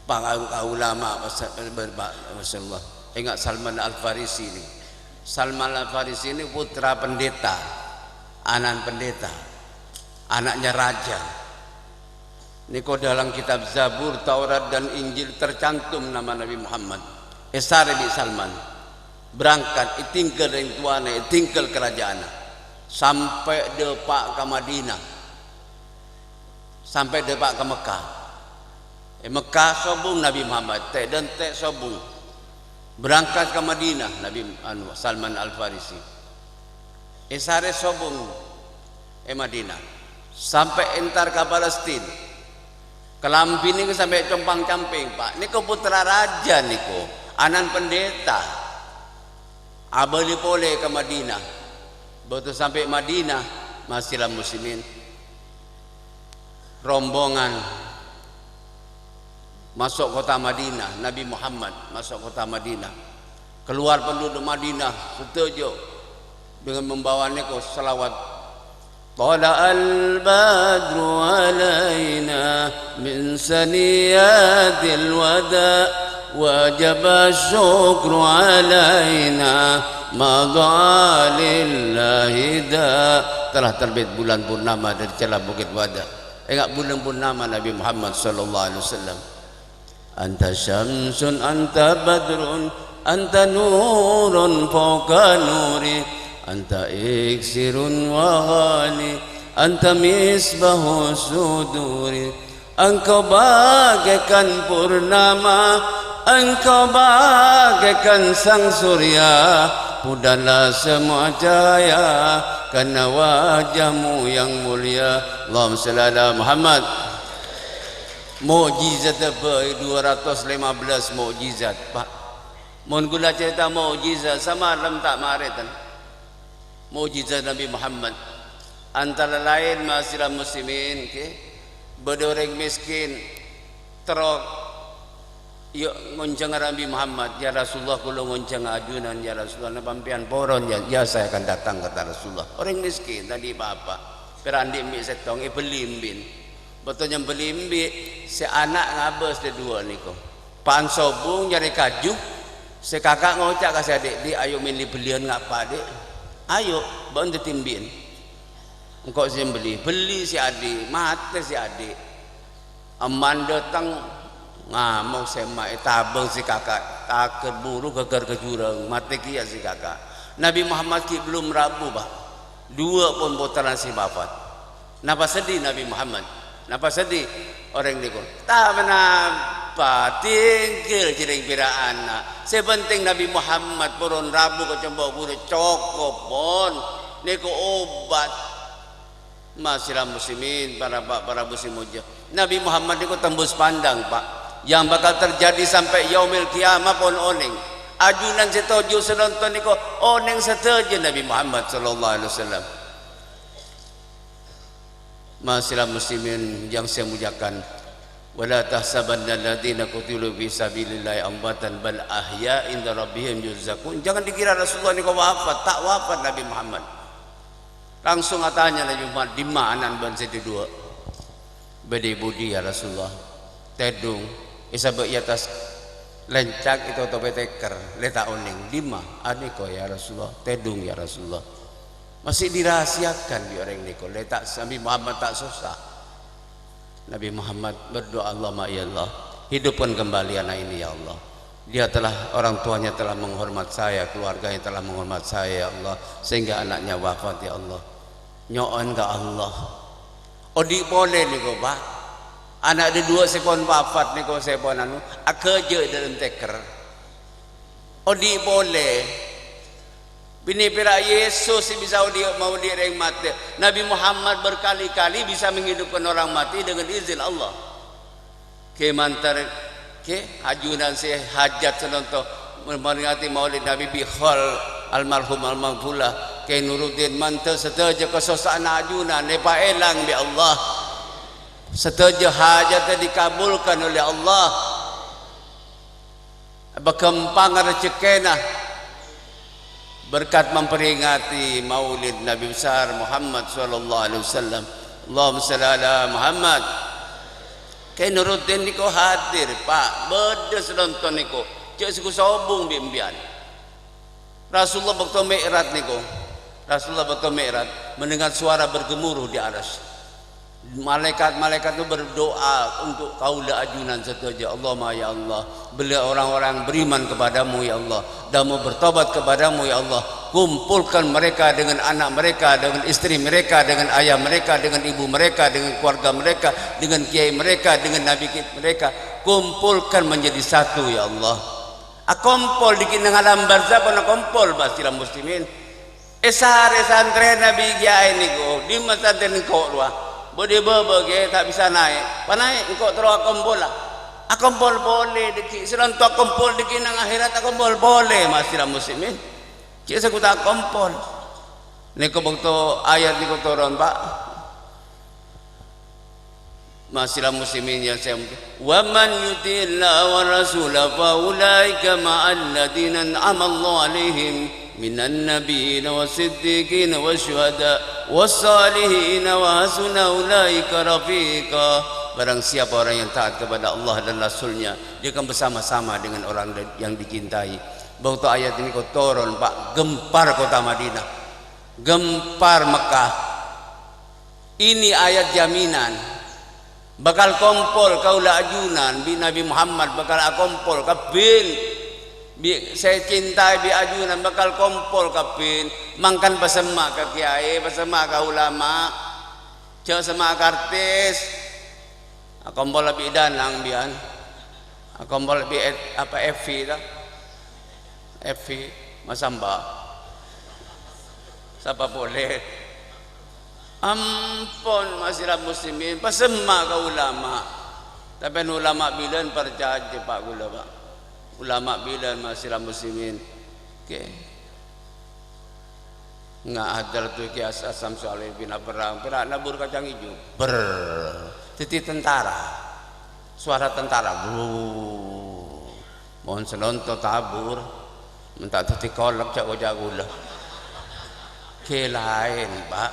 para ulama masyaallah ingat Salman Al-Farisi ini Salman Al-Farisi ini putra pendeta anak pendeta anaknya raja niko dalam kitab Zabur Taurat dan Injil tercantum nama Nabi Muhammad Esar bin Salman berangkat tinggal dari tuana tinggal kerajaan sampai depak ke Madinah sampai depak ke Mekah Mekah sobung Nabi Muhammad dan sobung berangkat ke Madinah Nabi Salman Al-Farisi Esare sobung Madinah sampai entar ke Palestin ke Lampini sampai compang camping pak niko putra raja niko anak pendeta abali pole ke Madinah betul sampai Madinah masihlah muslimin rombongan masuk kota Madinah Nabi Muhammad masuk kota Madinah keluar penduduk Madinah setuju dengan membawa niko selawat Tala'al badru alaina min saniyatil wada' wajib syukru alaina madha lillahi da telah terbit bulan purnama dari celah Bukit Wada ingat bulan purnama Nabi Muhammad sallallahu alaihi wasallam anta syamsun anta badrun anta nurun fawqa nuri anta iksirun wa ghali anta misbahu suduri engkau bagaikan purnama engkau bagaikan sang surya mudalah semua cahaya karena wajahmu yang mulia Allahumma shalli ala Muhammad mukjizat apa 215 mukjizat Pak. Mun gula cerita mukjizat sama alam tak maritan mukjizat Nabi Muhammad antara lain masyarakat muslimin ke bedoreng miskin terok yuk ngonceng Nabi Muhammad, ya Rasulullah kalau ngonceng ajunan ya Rasulullah pampian poron ya saya akan datang kata Rasulullah. Orang miskin tadi apa perandi mi setong beli mbin betul yang beli mbi si anak ngabes de dua niko pan sobung nyari kaju si kakak ngocak kasih adik di ayo milih belian ngapa adik ayo bantu timbin engkau sih beli si adik mati si adik aman datang ngamuk sema tabeng si kakak tak keburu gegar ke jurang mati kia si kakak. Nabi Muhammad ki belum rabu bah dua pun putaran si bapak. Napa sedih Nabi Muhammad? Napa sedih orang ni kon tak menapa tingkil jiring piraan sepenting Nabi Muhammad purun rabu ke coba buru cokopon niku obat masyarakat muslimin para muslim muja. Nabi Muhammad niku tembus pandang Pak yang bakal terjadi sampai yaumil kiamah pun oning ajunan setuju senonton niku oning setuju Nabi Muhammad sallallahu alaihi wasallam. Masyarakat muslimin yang saya muliakan, wala tahsabanna alladziina qutilu fi sabilillahi amwatan bal ahya inda rabbihim yurzaqun. Jangan dikira Rasulullah niku wafat, tak wafat Nabi Muhammad. Langsung katanya Nabi Muhammad di mana ban dua bedi budi ya Rasulullah tedung isabek i atas lencak itu atau beteker letak oning lima aniko ya Rasulullah tedung ya Rasulullah masih dirahasiakan di orang niko letak Nabi Muhammad tak susah. Nabi Muhammad berdoa Allahumma ya Allah hidupkan kembali anak ini ya Allah, dia telah orang tuanya telah menghormat saya, keluarganya telah menghormat saya ya Allah sehingga anaknya wafat ya Allah nyoon ke Allah odi boleh niko Pak anak ada dua sepon wafat niko sepon anu akeje dalam teker odi boleh bini pira Yesus bisa mau direng mati. Nabi Muhammad berkali-kali bisa menghidupkan orang mati dengan izin Allah ke mantar ke hajunan si hajat senonto memperingati maulid Nabi Bikhal almarhum almarhumah ke Nuruddin mantel setuju kesosaan ajunan lepa elang bi Allah setuju hajatnya dikabulkan oleh Allah berkembang rezekina berkat memperingati maulid Nabi besar Muhammad sallallahu alaihi wasallam. Allahumma shalli ala Muhammad. Ke Nuruddin niko hadir Pak bedes nonton niko cek suku sobung bimbian Rasulullah waktu Mi'raj niko Rasulullah waktu Mi'raj mendengar suara bergemuruh di aras. Malaikat-malaikat itu berdoa untuk kaula ajunan setuju Allahumma ya Allah beliau orang-orang beriman kepadamu ya Allah dan mau bertobat kepadamu ya Allah kumpulkan mereka dengan anak mereka dengan istri mereka dengan ayah mereka dengan ibu mereka dengan keluarga mereka dengan kiai mereka dengan nabi mereka kumpulkan menjadi satu ya Allah akompol dikin dengan alam barzah pun akompol basiram muslimin esare santren nabi kiai niku di masantren kok luah boleh berbagai tak bisa naik panai engkau terus akompol lah akompol boleh deki serontok akompol deki nang akhirat akompol boleh masih muslimin cik sekuta akompol niku waktu ayat niku turun Pak masih muslimin yang saya wa man yutillah wa rasulah fa ulaika ma'al ladina an'ama Allah alaihim minan nabiyyin wasiddiqin wasyuhada wassalihin wa hasuna ulaika rafiqa. Barang siapa orang yang taat kepada Allah dan Rasulnya dia akan bersama-sama dengan orang yang dicintai. Waktu ayat ini kau turun Pak gempar kota Madinah gempar Mekah ini ayat jaminan bakal kompol kaula ajunan bi Nabi Muhammad bakal akompol kabin saya cintai bi ajunan bakal kompol kapin mangkan pasema ka kiai pasema ka ulama cek sama artis kompol lebih danang bian kompol lebih apa FV dah FV masamba siapa boleh ampun masyarakat muslimin pasema ka ulama Tapi ulama bilan percaya Pak gula Pak. Ulama bilan masih muslimin. Oke. Nggak hadar tu kias asam soalnya bina perang nabur kacang hijau titi tentara suara tentara mohon selonto tabur minta titi kolak jago-jago lah ke lain Pak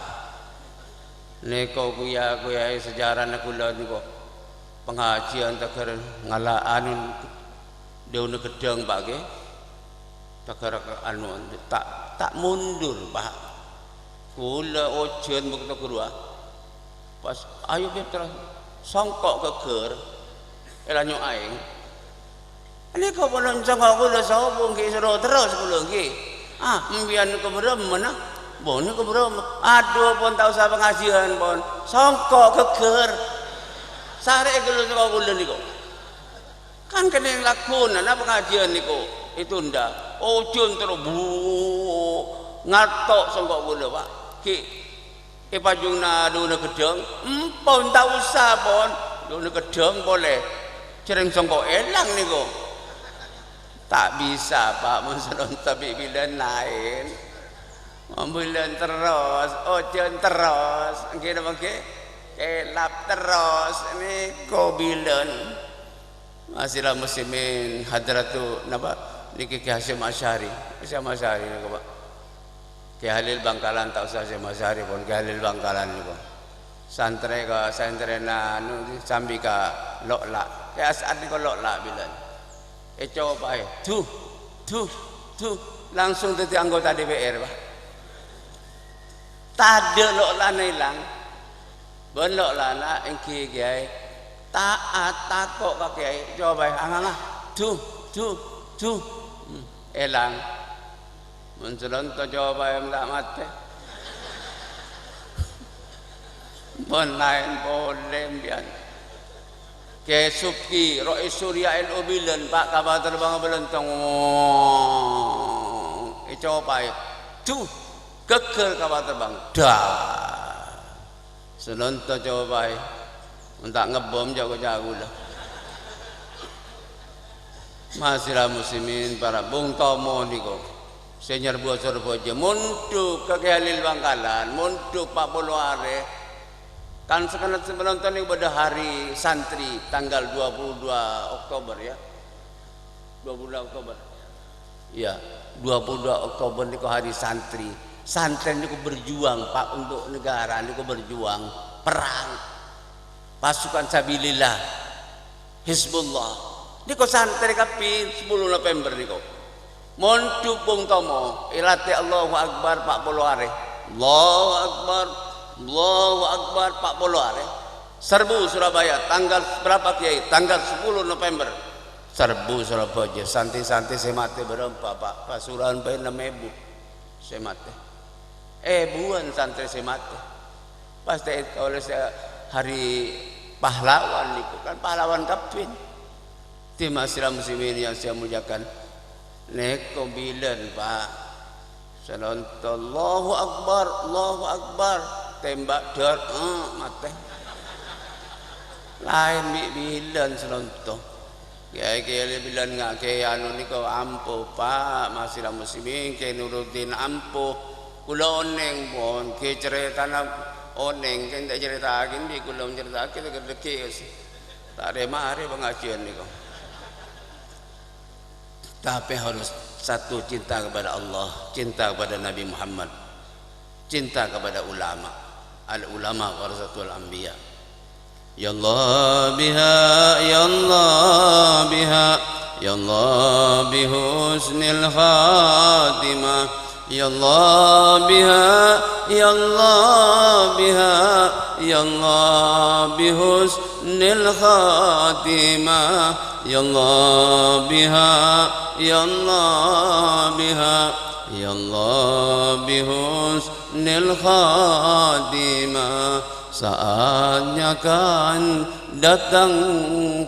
neko kuya sejarah nakula niko pengajian takar ngalaan dia nak gedang Pak ke takar anu tak mundur Pak kula ojen begitu kedua pas ayo betul songkok ke ger elanyo aing ini kau belum songkok kula sobong ke suruh terus kula ke mbian ke berem mana bon ke berem aduh pun tak usah pengajian pun songkok ke ger sare kula songkok kula niku kan kena lakon ana pengajian niku itu ndak ojun terus ngatok songkok gula Pak ki pajungna duna gedeng empon tak usah pon duna gedeng boleh cereng songkok elang niku tak bisa Pak menselon tapi bilan lain bilan terus ojun terus kira bangke elap terus niku bilan masihlah muslimin hadratu napa niki Ki Hasyim Asy'ari niku Pak Ki Halil Bangkalan tak usah Hasyim Asy'ari pun Ki Halil Bangkalan niku santre ka santrena anu sambi ka lokla Ki As'ad niku lokla bilan coba tuh langsung dadi anggota DPR Pak tade loklana ilang ben loklana engki kiai taat takok ka kiai coba anganga tuh elang mencelonto coba yang tak mati pun lain boleh bian ke Subki Rois Surya NU bilan Pak kapal terbang belentong coba tuh keker kapal terbang dah selonto coba untuk ngebom jago-jago lah masihlah muslimin para bung tomo niku senior bosor bojo muntuk ke Halil Bangkalan muntuk Pak Poloare kan sekarang penonton ini pada hari santri tanggal 22 Oktober ya 22 Oktober ya 22 Oktober niku hari santri niku berjuang Pak untuk negara niku berjuang perang pasukan sabilillah Hizbullah niku santri kapi 10 November niku montu bung tomo ilate Allahu Akbar Pak Poloare Allahu Akbar Pak Poloare serbu Surabaya tanggal berapa Kiai tanggal 10 November serbu Surabaya santai-santai semate berempat Pak pasuran bae 6.000 semate buan santri semate pasti oleh hari pahlawan niku kan pahlawan kapin masihlah muslimin yang saya muliakan neko bilan Pak selonto Allahu Akbar tembak dar mati lain bilan selonto kiai bilan nggak kiai anu niku ampuh Pak masihlah muslimin kiai Nuruddin ampuh kula oneng pun kiai cerita oneng kan tak ceritakin di kula ceritakin kedeki tak ada mari pengajian niku tapi harus satu cinta kepada Allah cinta kepada Nabi Muhammad cinta kepada ulama al ulama warasatul anbiya ya Allah biha ya Allah biha ya Allah bihusnil khatimah ya Allah biha ya Allah biha ya Allah bihusnil khatimah ya Allah biha ya Allah biha ya Allah bihusnil khatimah saatnya kan datang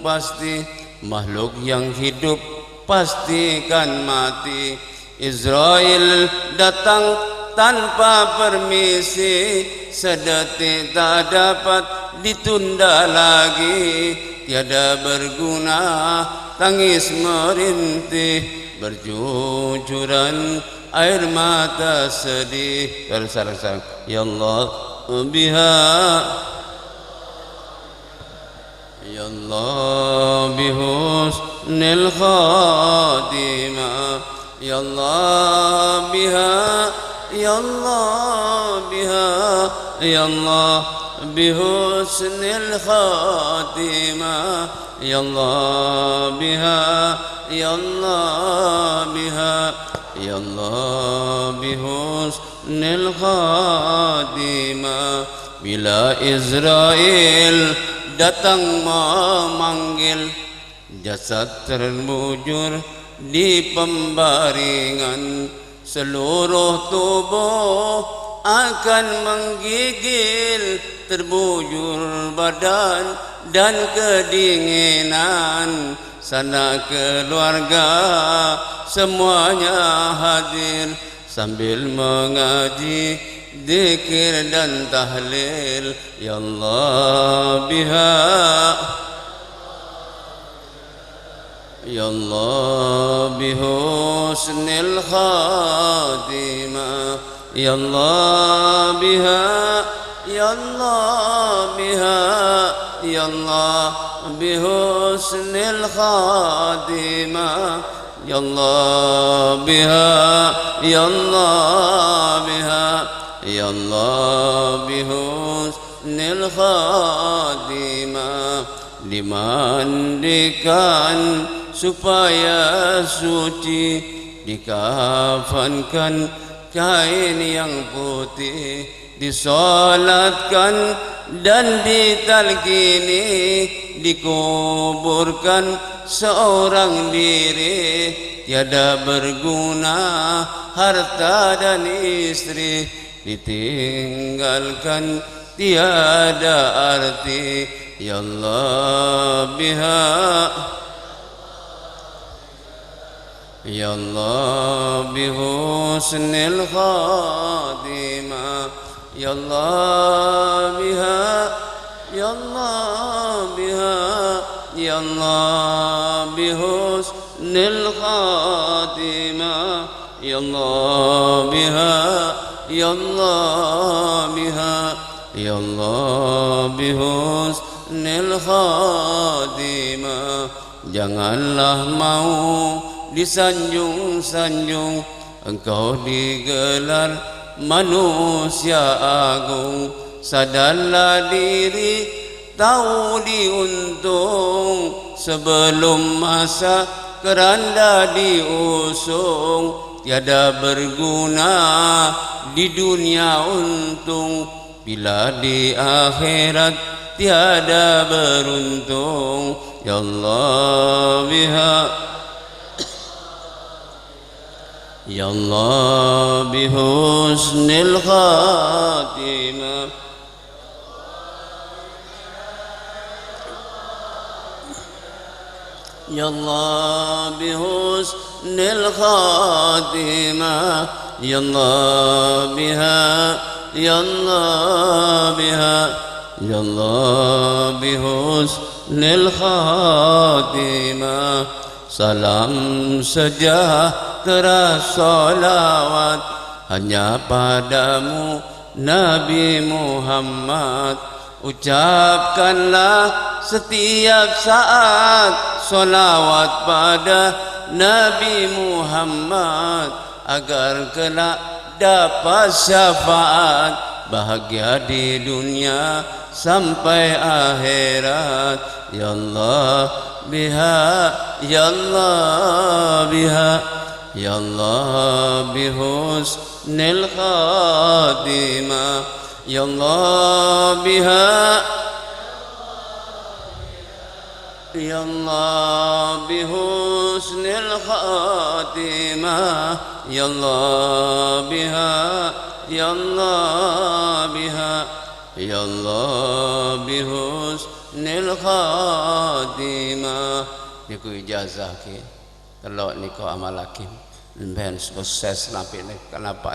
pasti makhluk yang hidup pastikan mati Israel datang tanpa permisi sedetik tak dapat ditunda lagi tiada berguna, tangis merintih bercucuran air mata sedih. Sarang-sarang ya Allah biha, ya Allah bihusnil khatimah, ya Allah biha, ya Allah biha, ya Allah bihusnil khatimah, ya Allah biha, ya Allah biha, ya Allah bihusnil khatimah. Bila Israel datang memanggil, jasad terbujur di pembaringan, seluruh tubuh akan menggigil, terbujur badan dan kedinginan. Sana keluarga semuanya hadir sambil mengaji zikir dan tahlil. Ya Allah biha, ya Allah bihusnil khatimah, ya Allah biha, ya Allah biha, ya Allah bihusnil khatimah, ya Allah biha, ya Allah biha, ya Allah bihusnil khatimah. Dimandikan supaya suci, dikafankan kain yang putih, disolatkan dan ditalkini, dikuburkan seorang diri. Tiada berguna harta dan istri, ditinggalkan tiada arti. Ya Allah biha, ya Allah bihusnil khatimah, ya Allah biha, ya Allah biha, ya Allah bihusnil khatimah, ya Allah biha, ya Allah biha, ya Allah bihusnil khatimah. Janganlah mau disanjung-sanjung, engkau digelar manusia agung. Sadarlah diri, tahu diuntung, sebelum masa keranda diusung. Tiada berguna di dunia untung, bila di akhirat tiada beruntung. Ya Allah biha, ya Allah bihusnil khatimah, ya Allah bihusnil khatimah, ya Allah biha, ya Allah biha, ya Allah bihusnil khatimah. Salam sejahtera salawat hanya padamu Nabi Muhammad. Ucapkanlah setiap saat salawat pada Nabi Muhammad, agar kelak dapat syafaat, bahagia di dunia sampai akhirat. Ya Allah biha, ya Allah biha, ya Allah bihusnil khatimah, ya Allah biha, ya Allah bihusnil khatimah, ya Allah biha, ya Allah biha, ya Allah bihusnil khatimah. Niku ijazah ki telok niku amalakim ben sukses napi ni kenapa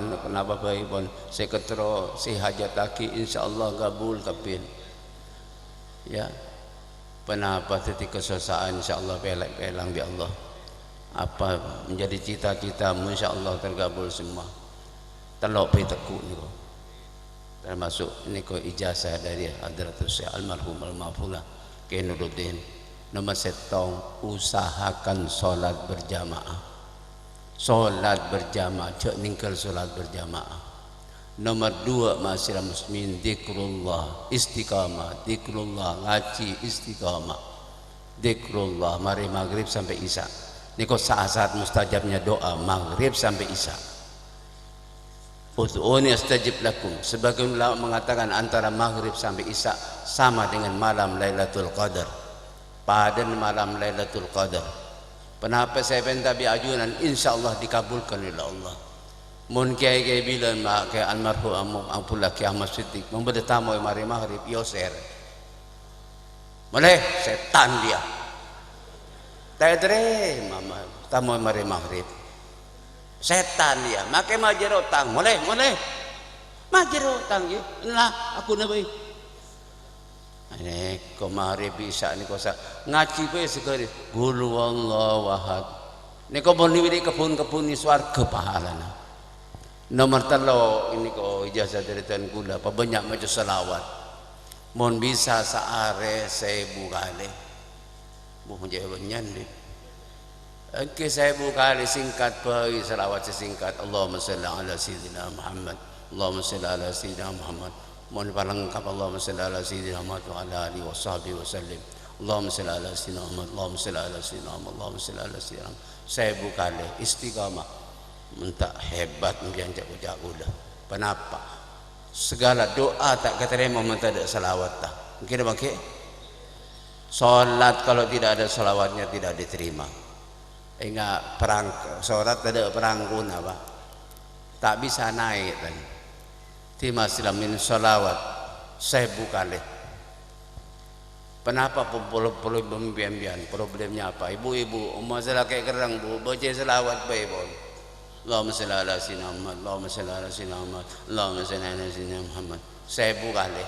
bayi pun seketro si hajat laki insyaallah kabul kapin ya Penapa titik kesesaan insyaallah pelak-pelang bi Allah. Apa menjadi cita-citamu insyaallah tergabul semua. Telok pi tekuk niku. Termasuk niku ijazah dari Hadratus Syekh almarhum al-Mahfuzah Kainuddin. Nomor 1, usahakan solat berjamaah. Solat berjamaah, cek ninggal solat berjamaah. Nomor 2, masyarakat muslimin, zikrullah, istiqamah, zikrullah, ngaji istiqamah, zikrullah, mari maghrib sampai isya. Niko saat-saat mustajabnya doa maghrib sampai isya. Ud'uni astajib lakum. Sebagian ulama mengatakan antara maghrib sampai isya sama dengan malam Lailatul Qadar. Pada malam Lailatul Qadar. Kenapa saya minta biajunan? Insyaallah dikabulkan oleh Allah. Mun kiai bilang mak kiai almarhum Abdullah Kiai Ahmad Siddiq membeda tamu mari maghrib yoser. Boleh setan dia. Tadre mama tamu mari maghrib. Setan dia. Make majero tang. Boleh. Majero tang ye. Lah aku nabai. Ini kau maghrib bisa ni kau ngaji pe sekali. Qul huwallahu ahad. Ni kau bon ni kebun-kebun ni swarga pahalana. Nomor 3 ini kau ijazah dari Tuan Gula apa banyak macam selawat. Mohon bisa seare 1000 kali. Mohon jawabannya ni. Okey 1000 kali singkat bagi selawat sesingkat. Allahumma salli ala sayyidina Muhammad. Allahumma salli ala sayyidina Muhammad. Mohon palengkap Allahumma salli ala sayyidina Muhammad wa ala alihi washabihi wasallim. Allahumma salli ala sayyidina Muhammad. Allahumma salli ala sayyidina Muhammad. Allahumma salli ala sayyidina Muhammad. 1000 kali istiqamah. Minta hebat mungkin jak udah. Kenapa? Segala doa tak keterima minta ada salawat tak. Mungkin bangke. Salat kalau tidak ada salawatnya tidak diterima. Ingat perang salat ada perangkun apa? Tak bisa naik tadi. Tima silamin salawat 1000 kali. Kenapa problemnya apa? Ibu-ibu, masalah kayak kerang bu, baca salawat baik bu. Allahumma salli ala sayyidina Muhammad. Allahumma salli ala sayyidina Muhammad. Allahumma salli ala sayyidina Muhammad. 1000 kali.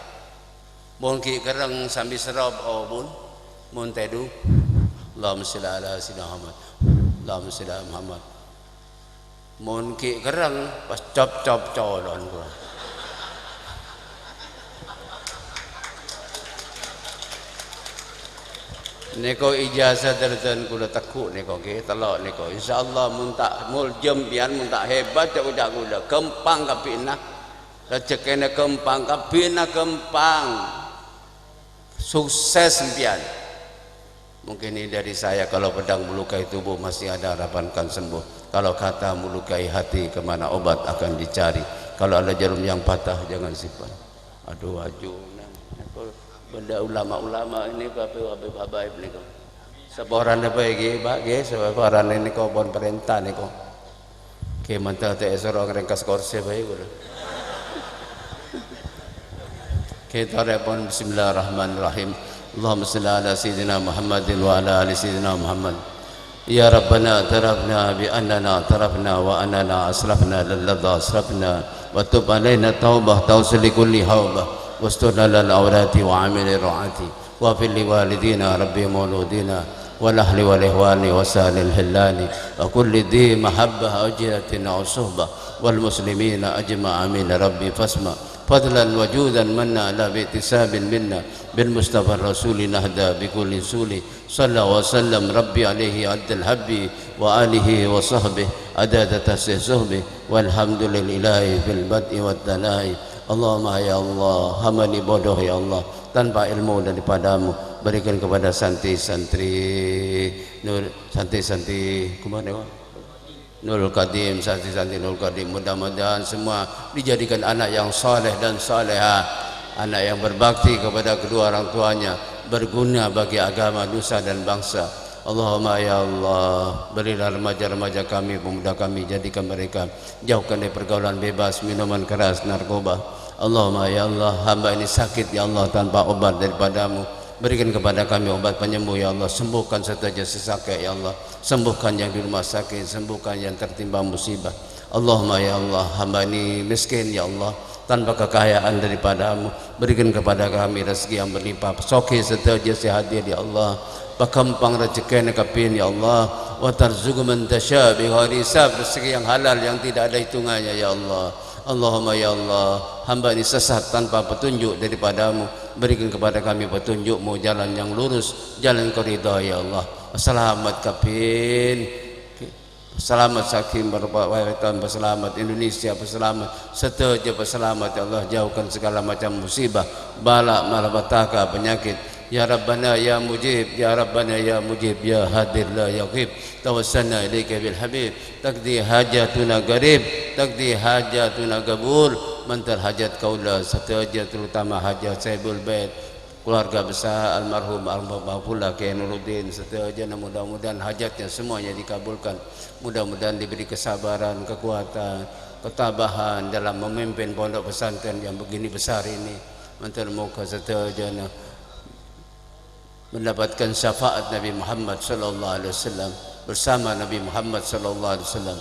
Mun ki kerang sambil serap bun. Mun tedu. Allahumma salli ala sayyidina Muhammad. Allahumma salli ala Muhammad. Mun ki kerang pas cop colon ku. Niko ijazah dari Tuan Gula tekuk niko ke telok niko insyaallah mun tak mul jempian mun tak hebat cak gula kempang kapina rezekine kempang kapina kempang sukses sempian. Mungkin ini dari saya. Kalau pedang melukai tubuh masih ada harapan kan sembuh. Kalau kata melukai hati kemana obat akan dicari. Kalau ada jarum yang patah jangan simpan. Aduh benda ulama-ulama ini bapak ini kok seporan apa lagi seporan ini kok bon perintah ini kok ke mantap teh sorong rengkas korse baik udah kita repon bismillahirrahmanirrahim. Allahumma salli ala sayyidina Muhammadin wa ala ali sayyidina Muhammad. Ya Rabbana tarafna bi annana tarafna wa annana asrafna lalladha asrafna wa tub alaina taubah tawsil kulli haubah واسترنا للأولاد وعامل الرعاتي وفي لوالدينا ربي مولودينا والأهل والإخوان وسائر الهلان وكل ذي محبة أجرة أو صحبة والمسلمين أجمع آمين ربي فاسمع فضلا وجودا منا لا باكتساب منا بالمصطفى الرسول نهدى بكل سول صلى وسلم ربي عليه عد الحب وآله وصحبه عدد تسع صحبه والحمد لله في البدء والثناء. Allahumma ya Allah, hamba ni bodoh ya Allah, tanpa ilmu daripadamu, berikan kepada santri-santri santri-santri kemana ya? Nurul Qadim, santri-santri Nurul Qadim, mudah-mudahan semua dijadikan anak yang saleh dan salehah, anak yang berbakti kepada kedua orang tuanya, berguna bagi agama, nusa dan bangsa. Allahumma ya Allah, berilah remaja-remaja kami, pemuda kami, jadikan mereka jauhkan dari pergaulan bebas, minuman keras, narkoba. Allahumma ya Allah, hamba ini sakit ya Allah tanpa obat daripadamu, berikan kepada kami obat penyembuh ya Allah, sembuhkan saja sesakit ya Allah, sembuhkan yang di rumah sakit, sembuhkan yang tertimpa musibah. Allahumma ya Allah, hamba ini miskin ya Allah, tanpa kekayaan daripadamu. Berikan kepada kami rezeki yang berlimpah, soki setaja sehadir ya Allah, pakampang rezeki kapin ya Allah, wa tarzuqu man tasya bi ghairi hisab, rezeki yang halal yang tidak ada hitungannya ya Allah. Allahumma ya Allah, hamba ini sesat tanpa petunjuk daripadamu, berikan kepada kami petunjukmu, jalan yang lurus, jalan kau ridha ya Allah. Selamat kapin, selamat sakim berwaitan, berselamat Indonesia, berselamat setaja, berselamat ya Allah. Jauhkan segala macam musibah, bala, malapetaka, penyakit. Ya Rabbana ya Mujib, Ya Rabbana ya Mujib, Ya Hadir la Yaqib, tawassalna ilaika bil Habib, taqdi hajatuna garib, taqdi hajatuna gabul, mantar hajat kaula setaja, terutama hajat Saibul Bait, keluarga besar almarhum Almarhumah Kiai Nuruddin setaja. Mudah-mudahan hajatnya semuanya dikabulkan, mudah-mudahan diberi kesabaran, kekuatan, ketabahan dalam memimpin pondok pesantren yang begini besar ini. Mantar muka setaja mendapatkan syafaat Nabi Muhammad sallallahu alaihi wasallam, bersama Nabi Muhammad sallallahu alaihi wasallam.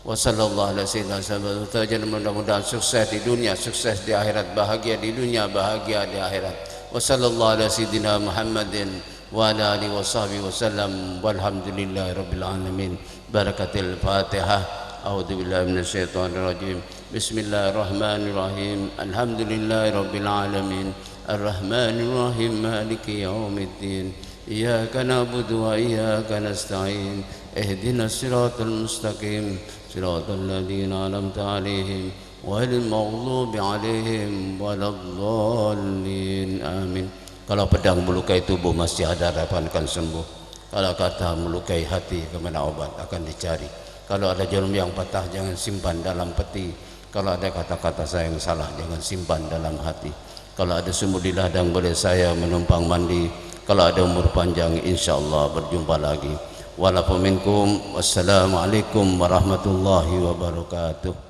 Wa sallallahu alaihi wasallam. Mudah-mudahan sukses di dunia, sukses di akhirat, bahagia di dunia, bahagia di akhirat. Wa sallallahu ala sayyidina Muhammadin wa ala alihi washabihi wasallam, walhamdulillahi rabbil alamin. Barakatil Fatihah. A'udzu billahi minasyaitonir rajim. Bismillahirrahmanirrahim. Alhamdulillahi rabbil alamin. Ar-Rahmanir Rahim, Maliki Yaumiddin. Iyyaka na'budu wa iyyaka nasta'in. Ihdinas siratal mustaqim, siratal ladzina an'amta 'alaihim ghairil maghdubi 'alaihim waladdallin. Amin. Kalau pedang melukai tubuh masih ada harapan akan sembuh. Kalau kata melukai hati, kemana obat akan dicari. Kalau ada jarum yang patah jangan simpan dalam peti. Kalau ada kata-kata saya yang salah jangan simpan dalam hati. Kalau ada sumur di ladang boleh saya menumpang mandi. Kalau ada umur panjang insyaallah berjumpa lagi. Walaupun minkum. Wassalamualaikum warahmatullahi wabarakatuh.